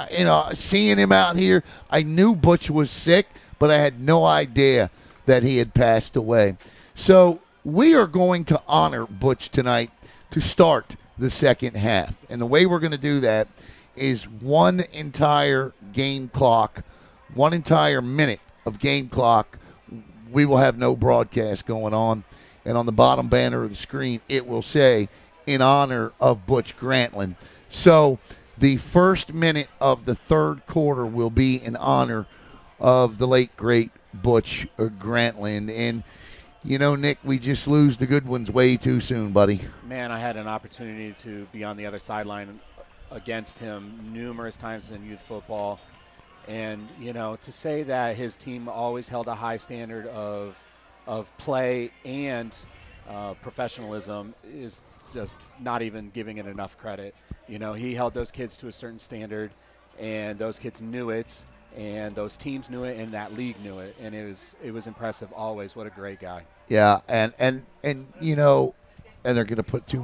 seeing him out here. I knew Butch was sick, but I had no idea that he had passed away. So we are going to honor Butch tonight to start the second half. And the way we're going to do that is one entire game clock, one entire minute of game clock. We will have no broadcast going on. And on the bottom banner of the screen, it will say, in honor of Butch Grantland. So the first minute of the third quarter will be in honor of the late, great Butch Grantland. And, you know, Nick, we just lose the good ones way too soon, buddy. Man, I had an opportunity to be on the other sideline against him numerous times in youth football. And, you know, to say that his team always held a high standard of play and professionalism is just not even giving it enough credit. You know, he held those kids to a certain standard, and those kids knew it, and those teams knew it, and that league knew it. And it was impressive always. What a great guy. Yeah, and you know, and they're going to put 2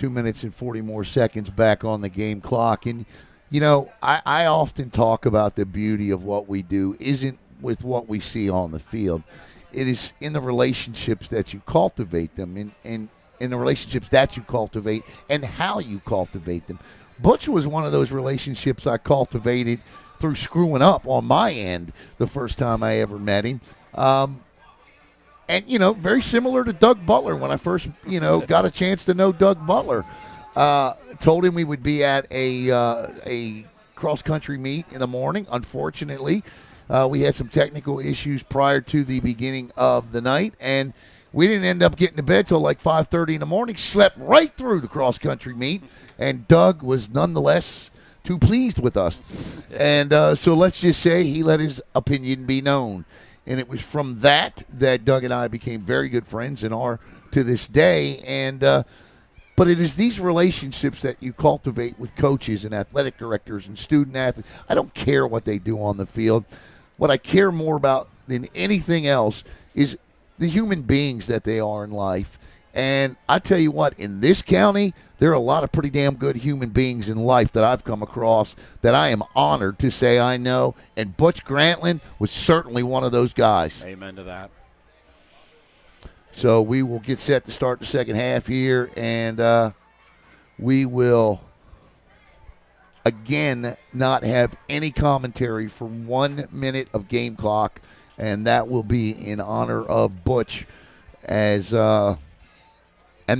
minutes and 40 more seconds back on the game clock. And, you know, I often talk about the beauty of what we do isn't with what we see on the field. It is in the relationships that you cultivate them, and in the relationships that you cultivate and how you cultivate them. Butch was one of those relationships I cultivated through screwing up on my end the first time I ever met him. And, you know, very similar to Doug Butler when I first, you know, got a chance to know Doug Butler. Told him we would be at a cross-country meet in the morning. Unfortunately, we had some technical issues prior to the beginning of the night, and we didn't end up getting to bed till like 5:30 in the morning. Slept right through the cross-country meet, and Doug was nonetheless too pleased with us. And so let's just say he let his opinion be known. And it was from that Doug and I became very good friends and are to this day. And but it is these relationships that you cultivate with coaches and athletic directors and student athletes. I don't care what they do on the field. What I care more about than anything else is the human beings that they are in life. And I tell you what, in this county, there are a lot of pretty damn good human beings in life that I've come across that I am honored to say I know. And Butch Grantland was certainly one of those guys. Amen to that. So we will get set to start the second half here, and we will, again, not have any commentary for 1 minute of game clock, and that will be in honor of Butch. And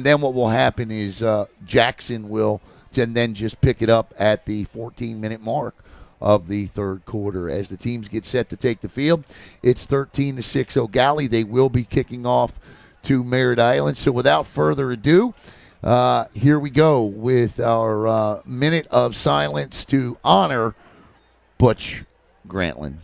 then what will happen is Jackson will then just pick it up at the 14-minute mark of the third quarter as the teams get set to take the field. It's 13-6 Eau Gallie. They will be kicking off to Merritt Island. So without further ado, here we go with our minute of silence to honor Butch Grantland.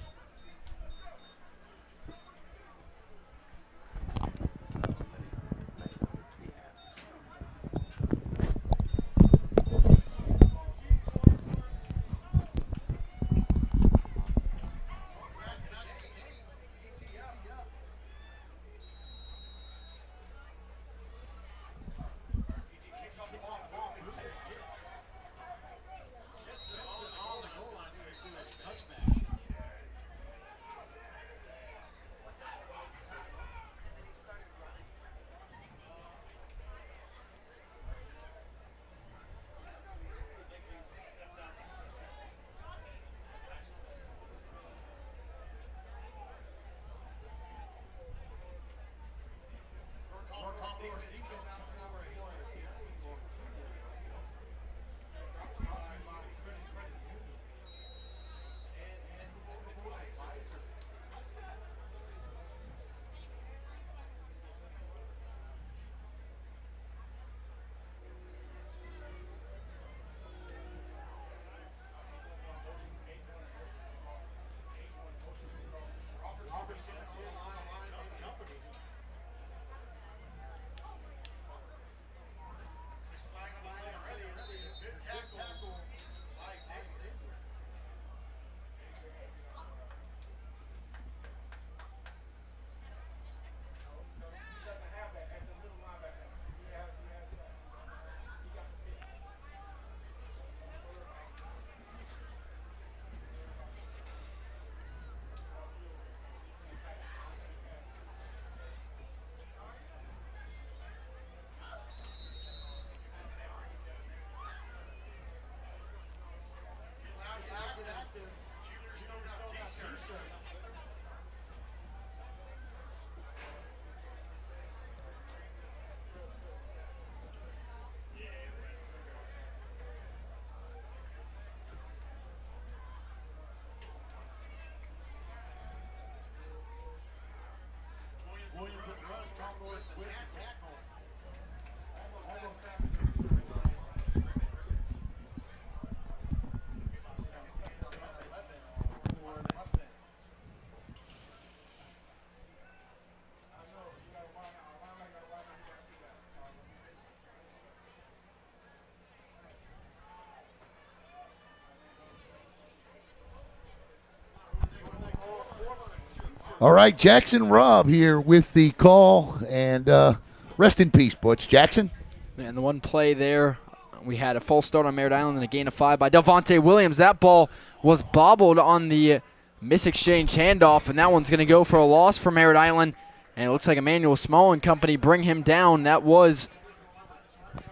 All right, Jackson Robb here with the call, and rest in peace, Butch. Jackson? And the one play there, we had a false start on Merritt Island and a gain of 5 by Devontae Williams. That ball was bobbled on the misexchange handoff, and that one's going to go for a loss for Merritt Island. And it looks like Emmanuel Small and company bring him down. That was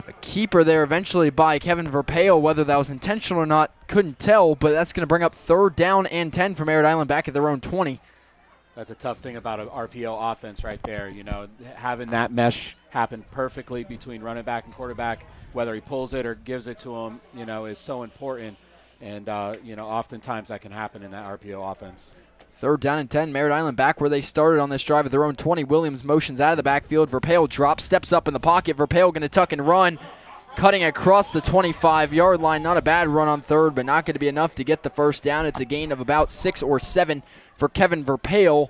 a keeper there eventually by Kevin Verpale. Whether that was intentional or not, couldn't tell, but that's going to bring up 3rd down and 10 for Merritt Island back at their own 20. That's a tough thing about an RPO offense right there. You know, having that mesh happen perfectly between running back and quarterback, whether he pulls it or gives it to him, you know, is so important. And, you know, oftentimes that can happen in that RPO offense. 3rd down and 10. Merritt Island back where they started on this drive at their own 20. Williams motions out of the backfield. Verpale drops, steps up in the pocket. Verpale going to tuck and run, cutting across the 25-yard line. Not a bad run on 3rd, but not going to be enough to get the 1st down. It's a gain of about 6 or 7 for Kevin Verpale.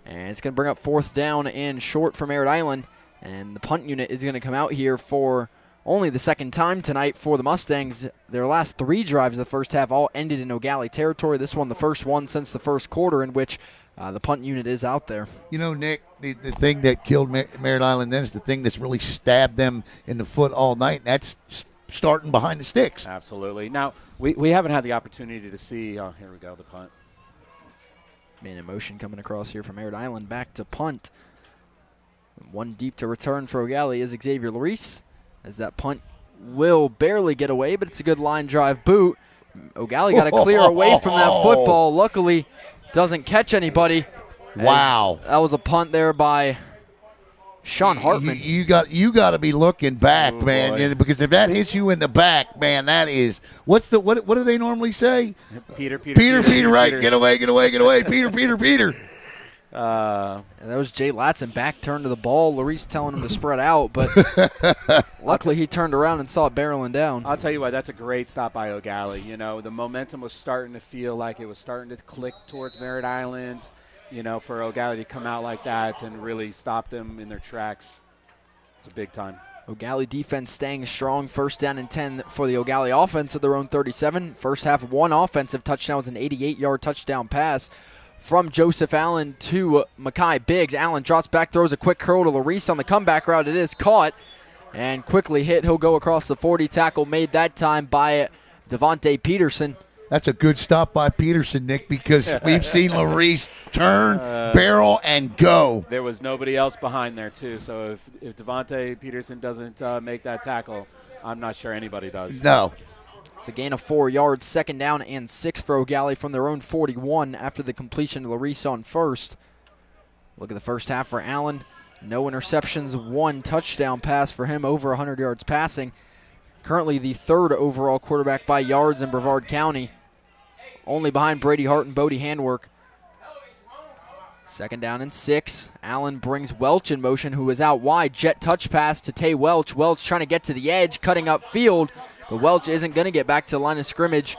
And it's going to bring up 4th down and short for Merritt Island. And the punt unit is going to come out here for only the 2nd time tonight for the Mustangs. Their last 3 drives of the first half all ended in Eau Gallie territory. This one, the first one since the first quarter in which the punt unit is out there. You know, Nick, the thing that killed Merritt Island then is the thing that's really stabbed them in the foot all night, and that's starting behind the sticks. Absolutely. Now, we haven't had the opportunity to see, oh, here we go, the punt. Man in motion coming across here from Merritt Island. Back to punt. 1 deep to return for Eau Gallie is Xavier Larice, as that punt will barely get away, but it's a good line drive boot. Eau Gallie got to clear away from that football. Luckily, doesn't catch anybody. Wow. That was a punt there by Sean Hartman. You got to be looking back, man, boy. yeah, because if that hits you in the back, man, that is what do they normally say? Peter, right? Get away, Peter. And that was Jay Latson back turn to the ball. Larice telling him to spread out, but luckily he turned around and saw it barreling down. I'll tell you what, that's a great stop by Eau Gallie. You know, the momentum was starting to feel like it was starting to click towards Merritt Island. You know, for Eau Gallie to come out like that and really stop them in their tracks, it's a big time. Eau Gallie defense staying strong. 1st down and 10 for the Eau Gallie offense at their own 37. First half, 1 offensive touchdown was an 88-yard touchdown pass from Joseph Allen to Makai Biggs. Allen drops back, throws a quick curl to Larice on the comeback route. It is caught and quickly hit. He'll go across the 40. Tackle made that time by Devontae Peterson. That's a good stop by Peterson, Nick, because we've seen Larice turn, barrel, and go. There was nobody else behind there, too. So if Devontae Peterson doesn't make that tackle, I'm not sure anybody does. No. It's a gain of 4 yards, 2nd down and 6 for Eau Gallie from their own 41 after the completion to Larice on 1st. Look at the first half for Allen. No interceptions, 1 touchdown pass for him, over 100 yards passing. Currently the 3rd overall quarterback by yards in Brevard County, only behind Brady Hart and Bodie Handwork. 2nd down and 6. Allen brings Welch in motion, who is out wide. Jet touch pass to Tay Welch. Welch trying to get to the edge, cutting up field, but Welch isn't going to get back to the line of scrimmage,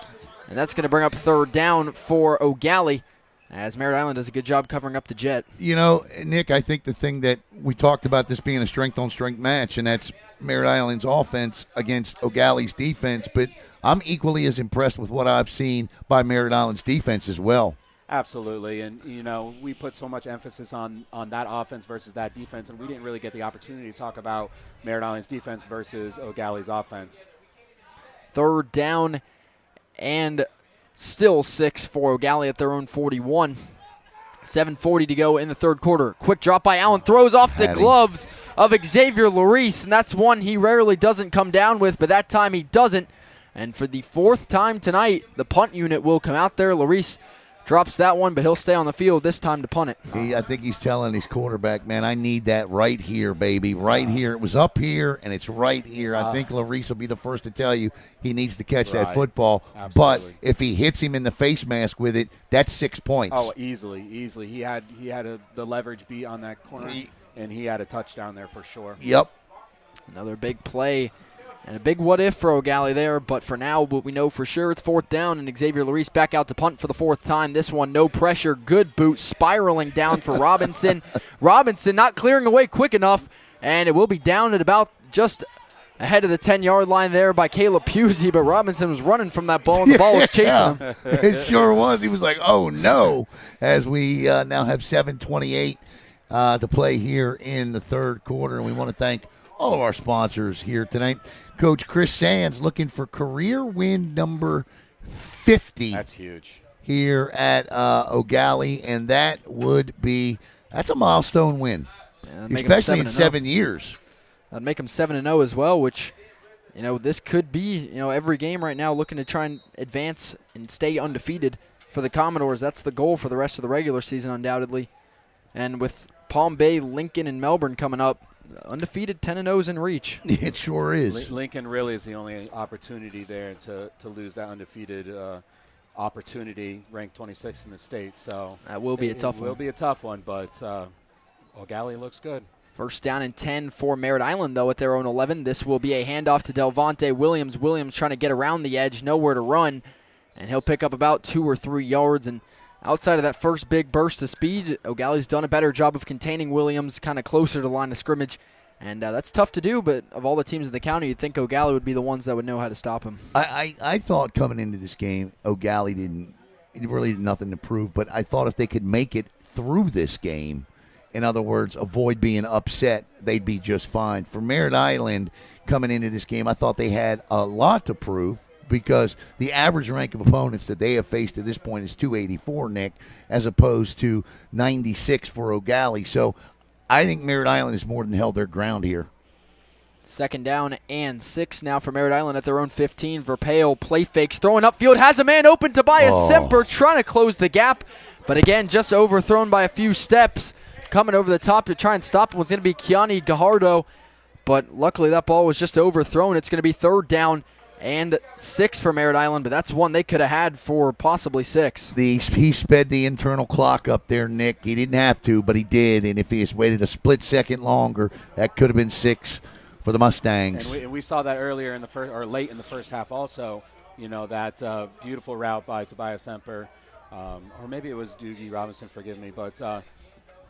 and that's going to bring up 3rd down for Eau Gallie, as Merritt Island does a good job covering up the jet. You know, Nick, I think the thing that we talked about this being a strength-on-strength match, and that's Merritt Island's offense against Eau Gallie's defense, but I'm equally as impressed with what I've seen by Merritt Island's defense as well. Absolutely, and, you know, we put so much emphasis on that offense versus that defense, and we didn't really get the opportunity to talk about Merritt Island's defense versus Eau Gallie's offense. 3rd down and still 6 for Eau Gallie at their own 41. 7:40 to go in the 3rd quarter. Quick drop by Allen. Throws off the gloves of Xavier Larice, and that's one he rarely doesn't come down with, but that time he doesn't. And for the 4th time tonight, the punt unit will come out there. Larice drops that one, but he'll stay on the field this time to punt it. I think he's telling his quarterback, man, I need that right here, baby, right here. It was up here, and it's right here. I think Larice will be the first to tell you he needs to catch that football. Absolutely. But if he hits him in the face mask with it, that's 6 points. Oh, easily. He had the leverage beat on that corner, and he had a touchdown there for sure. Yep. Another big play and a big what-if for Eau Gallie there, but for now, what we know for sure, it's 4th down, and Xavier Larice back out to punt for the 4th time. This one, no pressure, good boot, spiraling down for Robinson. Robinson not clearing away quick enough, and it will be down at about just ahead of the 10-yard line there by Caleb Pusey, but Robinson was running from that ball, and the ball was chasing him. It sure was. He was like, oh, no, as we now have 7:28 to play here in the third quarter. And we want to thank all of our sponsors here tonight. Coach Chris Sands looking for career win number 50. That's huge. Here at Eau Gallie, and that's a milestone win, especially in 7 years. That'd make them 7-0 as well, which, this could be, every game right now looking to try and advance and stay undefeated for the Commodores. That's the goal for the rest of the regular season, undoubtedly. And with Palm Bay, Lincoln, and Melbourne coming up, undefeated 10-0's in reach. It sure is. Lincoln really is the only opportunity there to lose that undefeated opportunity, ranked 26th in the state. So that will be a tough one. It will be a tough one, but Eau Gallie looks good. First down and 10 for Merritt Island, though, at their own 11. This will be a handoff to Delvonte Williams. Williams trying to get around the edge, nowhere to run, and he'll pick up about 2 or 3 yards. And outside of that first big burst of speed, Eau Gallie's done a better job of containing Williams kind of closer to the line of scrimmage. And that's tough to do, but of all the teams in the county, you'd think Eau Gallie would be the ones that would know how to stop him. I thought coming into this game, Eau Gallie really did nothing to prove, but I thought if they could make it through this game, in other words, avoid being upset, they'd be just fine. For Merritt Island coming into this game, I thought they had a lot to prove because the average rank of opponents that they have faced at this point is 284, Nick, as opposed to 96 for Eau Gallie. So I think Merritt Island has more than held their ground here. Second down and 6 now for Merritt Island at their own 15. Verpale play fakes, throwing upfield, has a man open. Tobias Semper trying to close the gap, but again, just overthrown by a few steps. Coming over the top to try and stop him was going to be Kiani Gajardo, but luckily that ball was just overthrown. It's going to be third down and 6 for Merritt Island, but that's one they could have had for possibly 6. He sped the internal clock up there, Nick. He didn't have to, but he did, and if he has waited a split second longer, that could have been 6 for the Mustangs. And we saw that earlier in the first, or late in the first half also, that beautiful route by Tobias Semper, or maybe it was Doogie Robinson, forgive me, but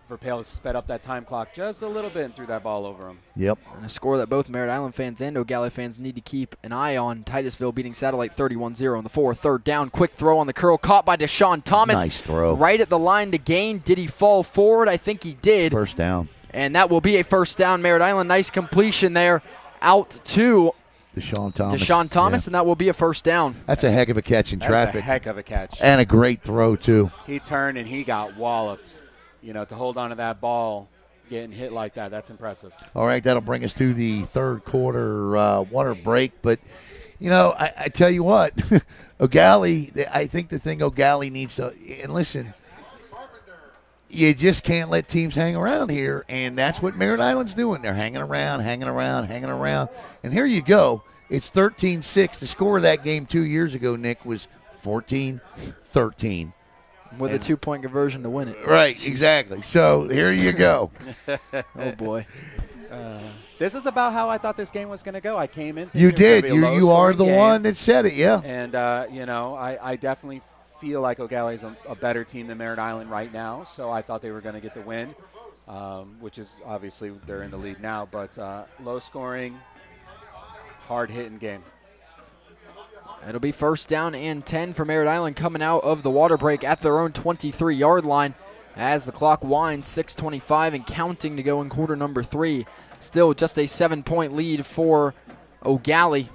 Verpale sped up that time clock just a little bit and threw that ball over him. Yep. And a score that both Merritt Island fans and Eau Gallie fans need to keep an eye on. Titusville beating Satellite 31-0 in the 4th. Third down, quick throw on the curl, caught by Deshaun Thomas. Nice throw. Right at the line to gain. Did he fall forward? I think he did. First down. And that will be a first down. Merritt Island, nice completion there out to Deshaun Thomas. Yeah. And that will be a first down. That's a heck of a catch in traffic. That's a heck of a catch. And a great throw, too. He turned and he got walloped. To hold on to that ball, getting hit like that, that's impressive. All right, that'll bring us to the third quarter water break. But, I tell you what, Eau Gallie, I think the thing Eau Gallie needs to – and listen, you just can't let teams hang around here, and that's what Merritt Island's doing. They're hanging around. And here you go. It's 13-6. The score of that game 2 years ago, Nick, was 14-13. With a 2-point conversion to win it. Right, exactly. So here you go. Oh, boy. This is about how I thought this game was going to go. I came in. You did. You are the one that said it, yeah. And, I definitely feel like Eau Gallie is a better team than Merritt Island right now. So I thought they were going to get the win, which is obviously they're in the lead now. But low scoring, hard-hitting game. It'll be first down and 10 for Merritt Island coming out of the water break at their own 23-yard line as the clock winds, 6:25 and counting to go in quarter number 3. Still just a 7-point lead for Eau Gallie.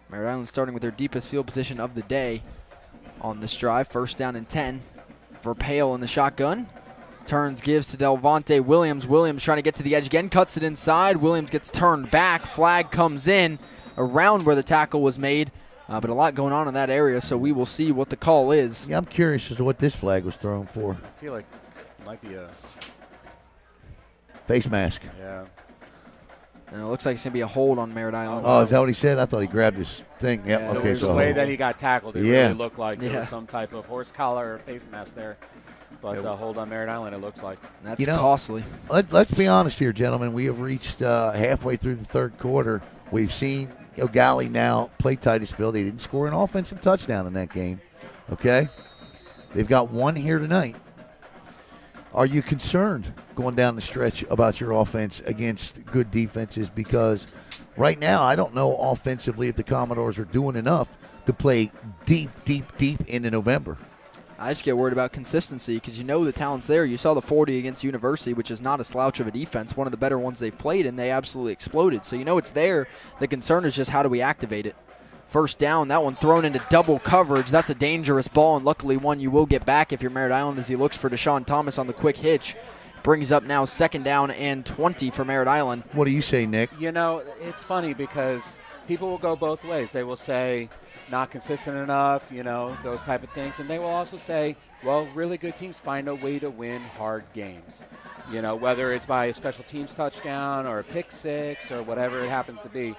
Merritt Island starting with their deepest field position of the day on this drive. First down and 10. Verpale in the shotgun. Turns, gives to Delvonte Williams. Williams trying to get to the edge again, cuts it inside. Williams gets turned back. Flag comes in around where the tackle was made, but a lot going on in that area, so we will see what the call is. Yeah, I'm curious as to what this flag was thrown for. I feel like it might be a face mask. Yeah. It looks like it's going to be a hold on Merritt Island. Oh, is that what he said? I thought he grabbed his thing. Yep. Yeah, Okay, the way that he got tackled, it really looked like there was some type of horse collar or face mask there. But hold on Merritt Island, it looks like. That's costly. Let's be honest here, gentlemen. We have reached halfway through the third quarter. We've seen Eau Gallie now play Titusville. They didn't score an offensive touchdown in that game. Okay? They've got one here tonight. Are you concerned going down the stretch about your offense against good defenses? Because right now, I don't know offensively if the Commodores are doing enough to play deep into November. I just get worried about consistency because you know the talent's there. You saw the 40 against University, which is not a slouch of a defense, one of the better ones they've played, and they absolutely exploded. So you know it's there. The concern is just how do we activate it. First down, that one thrown into double coverage. That's a dangerous ball, and luckily one you will get back if you're Merritt Island as he looks for Deshaun Thomas on the quick hitch. Brings up now 2nd down and 20 for Merritt Island. What do you say, Nick? You know, it's funny because people will go both ways. They will say not consistent enough, you know, those type of things. And they will also say, well, really good teams find a way to win hard games. You know, whether it's by a special teams touchdown or a pick six or whatever it happens to be.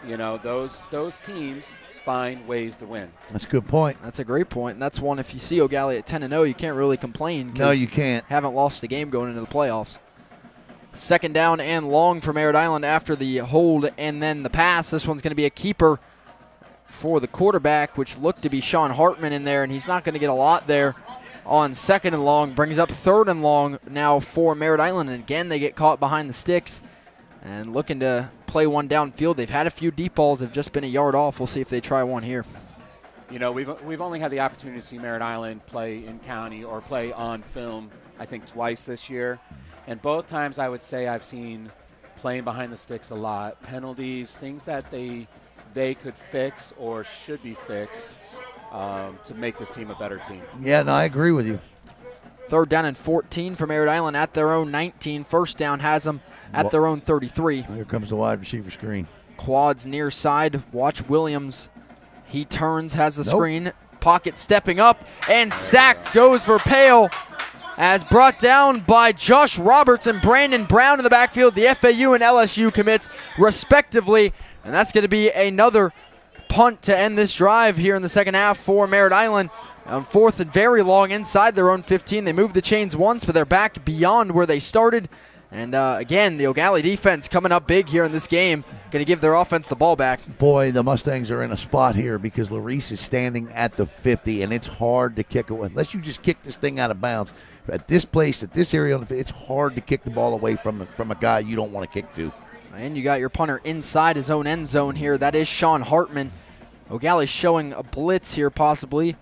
You know, those teams find ways to win. That's a good point. That's a great point. And that's one, if you see Eau Gallie at 10-0, you can't really complain. No, you can't. Haven't lost a game going into the playoffs. 2nd down and long for Merritt Island after the hold and then the pass. This one's going to be a keeper for the quarterback, which looked to be Sean Hartman in there, and he's not going to get a lot there on 2nd and long. Brings up 3rd and long now for Merritt Island, and again they get caught behind the sticks and looking to play one downfield. They've had a few deep balls, have just been a yard off. We'll see if they try one here. You know, we've only had the opportunity to see Merritt Island play in county or play on film, I think, twice this year. And both times I would say I've seen playing behind the sticks a lot. Penalties, things that they could fix or should be fixed to make this team a better team. Yeah, no, I agree with you. 3rd down and 14 for Merritt Island at their own 19. First down has them at their own 33. Here comes the wide receiver screen. Quads near side. Watch Williams. He turns, has the screen. Pocket stepping up, and sacked goes for Pale as brought down by Josh Roberts and Brandon Brown in the backfield, the FAU and LSU commits respectively. And that's going to be another punt to end this drive here in the second half for Merritt Island. On 4th and very long inside their own 15. They moved the chains once, but they're back beyond where they started. And again, the Eau Gallie defense coming up big here in this game. Going to give their offense the ball back. Boy, the Mustangs are in a spot here because Larice is standing at the 50, and it's hard to kick away. Unless you just kick this thing out of bounds. At this place, at this area, it's hard to kick the ball away from a guy you don't want to kick to. And you got your punter inside his own end zone here. That is Sean Hartman. Eau Gallie showing a blitz here possibly.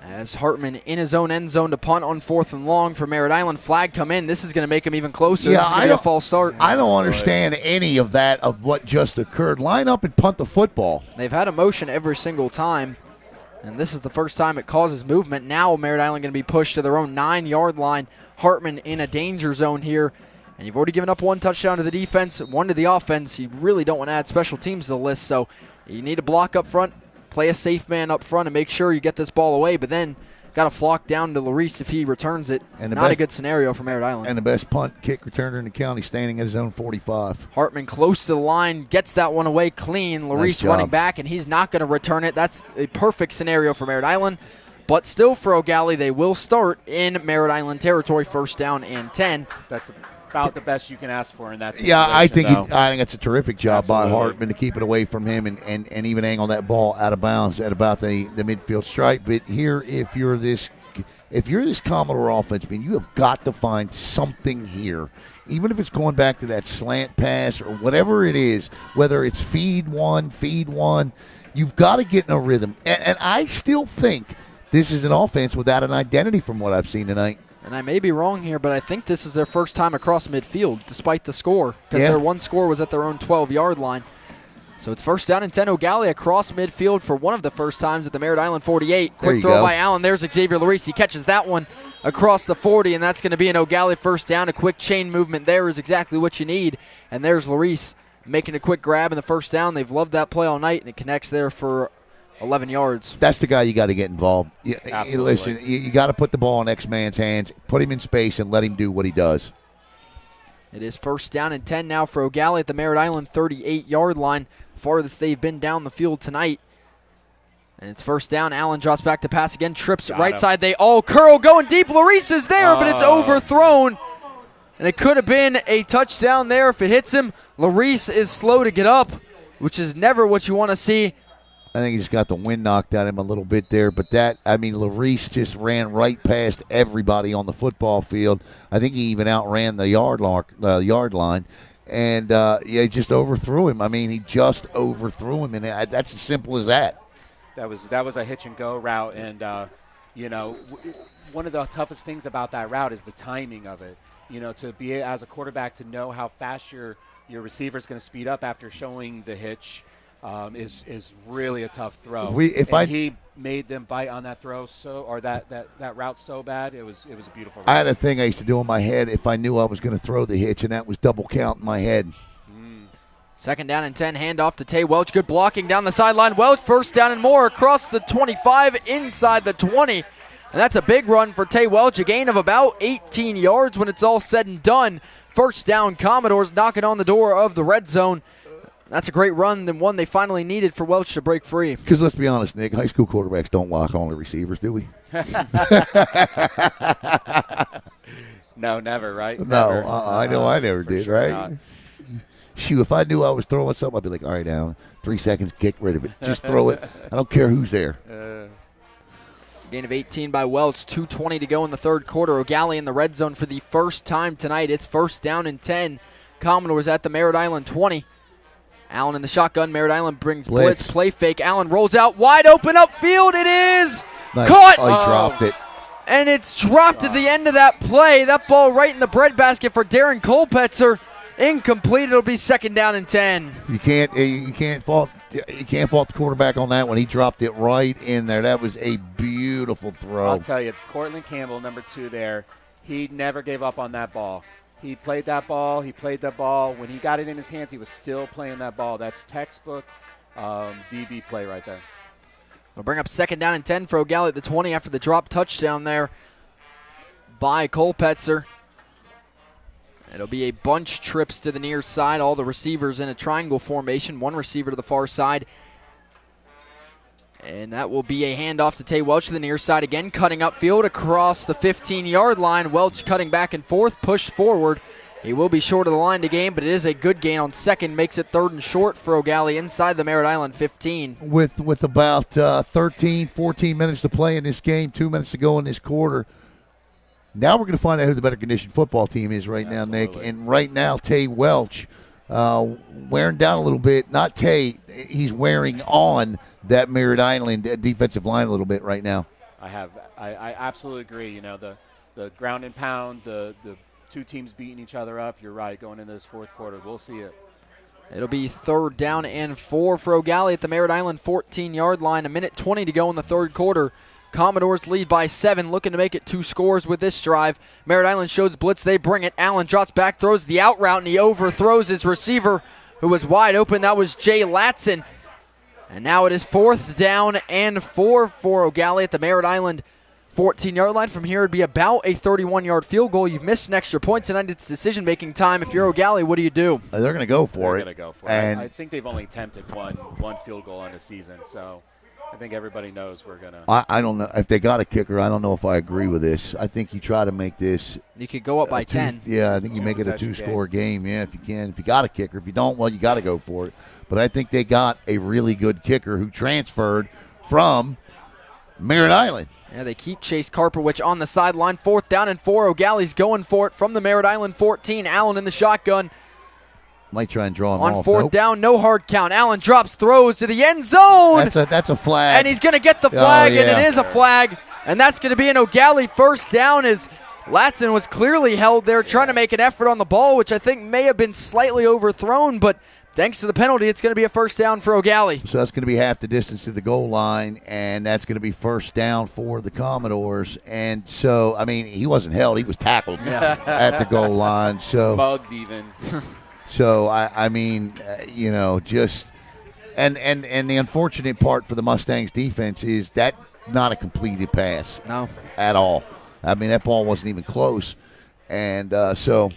As Hartman in his own end zone to punt on 4th and long for Merritt Island. Flag come in. This is going to make him even closer. Yeah, this is going to be a false start. I don't understand any of that, of what just occurred. Line up and punt the football. They've had a motion every single time, and this is the first time it causes movement. Now Merritt Island going to be pushed to their own 9-yard line. Hartman in a danger zone here. And you've already given up 1 touchdown to the defense, 1 to the offense. You really don't want to add special teams to the list, so you need a block up front. Play a safe man up front and make sure you get this ball away, but then got to flock down to Larice if he returns it. And not a good scenario for Merritt Island. And the best punt kick returner in the county standing at his own 45. Hartman close to the line, gets that one away clean. Larice running back, and he's not going to return it. That's a perfect scenario for Merritt Island. But still for Eau Gallie, they will start in Merritt Island territory, 1st down and 10. That's about the best you can ask for in that situation. Yeah, I think it's a terrific job Absolutely. by Hartman to keep it away from him and even angle that ball out of bounds at about the midfield stripe. But here, if you're this Commodore offense, I mean, you have got to find something here. Even if it's going back to that slant pass or whatever it is, whether it's feed one, you've got to get in a rhythm. And I still think this is an offense without an identity from what I've seen tonight. And I may be wrong here, but I think this is their first time across midfield, despite the score, because their one score was at their own 12-yard line. So it's 1st down and 10. Eau Gallie across midfield for one of the first times at the Merritt Island 48. Quick throw by Allen. There's Xavier Larice. He catches that one across the 40, and that's going to be an Eau Gallie 1st down. A quick chain movement there is exactly what you need. And there's Larice making a quick grab in the 1st down. They've loved that play all night, and it connects there for 11 yards. That's the guy you got to get involved. Absolutely. Listen, you got to put the ball in X man's hands, put him in space, and let him do what he does. It is 1st down and 10 now for Eau Gallie at the Merritt Island 38-yard line. Farthest they've been down the field tonight. And it's 1st down. Allen drops back to pass again. Trips right side. They all curl. Going deep. Larice is there, but it's overthrown. And it could have been a touchdown there if it hits him. Larice is slow to get up, which is never what you want to see. I think he just got the wind knocked out of him a little bit there. But Larice just ran right past everybody on the football field. I think he even outran the yard line. And, he just overthrew him. I mean, he just overthrew him, and that's as simple as that. That was a hitch-and-go route, and, one of the toughest things about that route is the timing of it. To be as a quarterback to know how fast your receiver is going to speed up after showing the hitch is really a tough throw. He made them bite on that throw that route so bad, it was a beautiful route. I had a thing I used to do in my head if I knew I was going to throw the hitch, and that was double count in my head. 2nd down and 10, handoff to Tay Welch. Good blocking down the sideline. Welch, 1st down and more, across the 25, inside the 20. And that's a big run for Tay Welch, a gain of about 18 yards when it's all said and done. 1st down, Commodores knocking on the door of the red zone. That's a great run, the one they finally needed for Welch to break free. Because let's be honest, Nick, high school quarterbacks don't lock on the receivers, do we? No, never, right? No, never. I know I never did, sure right? Not. Shoot, if I knew I was throwing something, I'd be like, all right, Alan, 3 seconds, get rid of it. Just throw it. I don't care who's there. Gain of 18 by Welch, 2:20 to go in the 3rd quarter. Eau Gallie in the red zone for the first time tonight. It's 1st down and 10. Commodores at the Merritt Island 20. Allen in the shotgun. Merritt Island brings blitz. Play fake. Allen rolls out wide open upfield. It is caught. Oh, he dropped it. And it's dropped at the end of that play. That ball right in the breadbasket for Darren Colpetzer. Incomplete. It'll be 2nd down and 10. You can't fault the quarterback on that one. He dropped it right in there. That was a beautiful throw. I'll tell you, Cortland Campbell, number 2 there, he never gave up on that ball. He played that ball. When he got it in his hands, he was still playing that ball. That's textbook DB play right there. We'll bring up 2nd down and 10 for Eau Gallie at the 20 after the drop touchdown there by Colpetzer. It'll be a bunch trips to the near side. All the receivers in a triangle formation. One receiver to the far side. And that will be a handoff to Tay Welch to the near side again. Cutting upfield across the 15-yard line. Welch cutting back and forth, pushed forward. He will be short of the line to gain, but it is a good gain on 2nd. Makes it 3rd and short for Eau Gallie inside the Merritt Island 15. With about 13, 14 minutes to play in this game, 2 minutes to go in this quarter. Now we're going to find out who the better conditioned football team is right now, Nick. And right now, Tay Welch wearing down a little bit. Not Tay. He's wearing on that Merritt Island defensive line a little bit right now. I absolutely agree. The ground and pound, the two teams beating each other up. You're right. Going into this 4th quarter, we'll see it. It'll be 3rd down and 4 for Eau Gallie at the Merritt Island 14-yard line. 1:20 to go in the 3rd quarter. Commodores lead by 7, looking to make it 2 scores with this drive. Merritt Island shows blitz. They bring it. Allen drops back, throws the out route, and he overthrows his receiver, who was wide open. That was Jay Latson. And now it is 4th down and 4 for Eau Gallie at the Merritt Island 14-yard line. From here, it'd be about a 31-yard field goal. You've missed an extra point tonight. It's decision-making time. If you're Eau Gallie, what do you do? They're going to go for it. They're going to go for it. And I think they've only attempted one field goal on the season, so I think everybody knows we're going to. I don't know. If they got a kicker, I don't know if I agree with this. I think you try to make this. You could go up by 10. Yeah, I think you make it a 2-score game. Yeah, if you can. If you got a kicker. If you don't, well, you got to go for it. But I think they got a really good kicker who transferred from Merritt Island. Yeah, they keep Chase Karpowicz on the sideline. 4th down and 4. Eau Gallie's going for it from the Merritt Island 14. Allen in the shotgun. Might try and draw him on off. 4th down, no hard count. Allen drops, throws to the end zone. That's a flag. And he's going to get the flag, and it is a flag. And that's going to be an Eau Gallie 1st down as Latson was clearly held there trying to make an effort on the ball, which I think may have been slightly overthrown, but thanks to the penalty, it's going to be a 1st down for Eau Gallie. So that's going to be half the distance to the goal line, and that's going to be 1st down for the Commodores. And so, I mean, he wasn't held. He was tackled at the goal line. So bugged even. So, I mean, just – and the unfortunate part for the Mustangs defense is that not a completed pass. No. At all. I mean, that ball wasn't even close. And so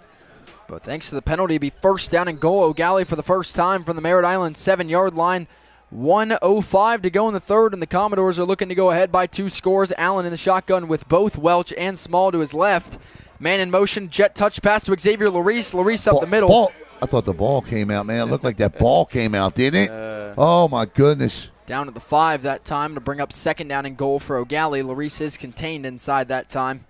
– But thanks to the penalty, it'll be 1st down and goal. Eau Gallie for the first time from the Merritt Island 7-yard line. 1:05 to go in the 3rd, and the Commodores are looking to go ahead by 2 scores. Allen in the shotgun with both Welch and Small to his left. Man in motion, jet touch pass to Xavier Larice. Larice up the middle. I thought the ball came out, man. It looked like that ball came out, didn't it? Oh, my goodness. Down to the 5 that time to bring up second down and goal for Eau Gallie. Larice is contained inside that time.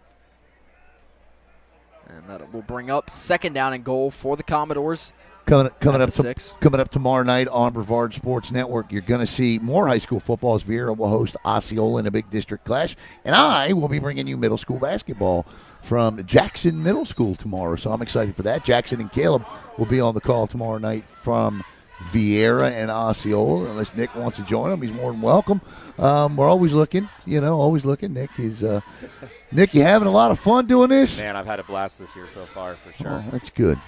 And that will bring up second down and goal for the Commodores. Coming up 6. Coming up tomorrow night on Brevard Sports Network, you're going to see more high school football as Vieira will host Osceola in a big district clash. And I will be bringing you middle school basketball from Jackson Middle School tomorrow. So I'm excited for that. Jackson and Caleb will be on the call tomorrow night from Vieira and Osceola. Unless Nick wants to join them, he's more than welcome. We're always looking, always looking. Nick, you having a lot of fun doing this? Man, I've had a blast this year so far, for sure. Oh, that's good.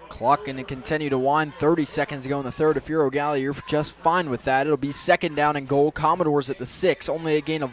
Clock going to continue to wind. 30 seconds to go in the third. If you're Eau Gallie, you're just fine with that. It'll be second down and goal. Commodores at the 6. Only a gain of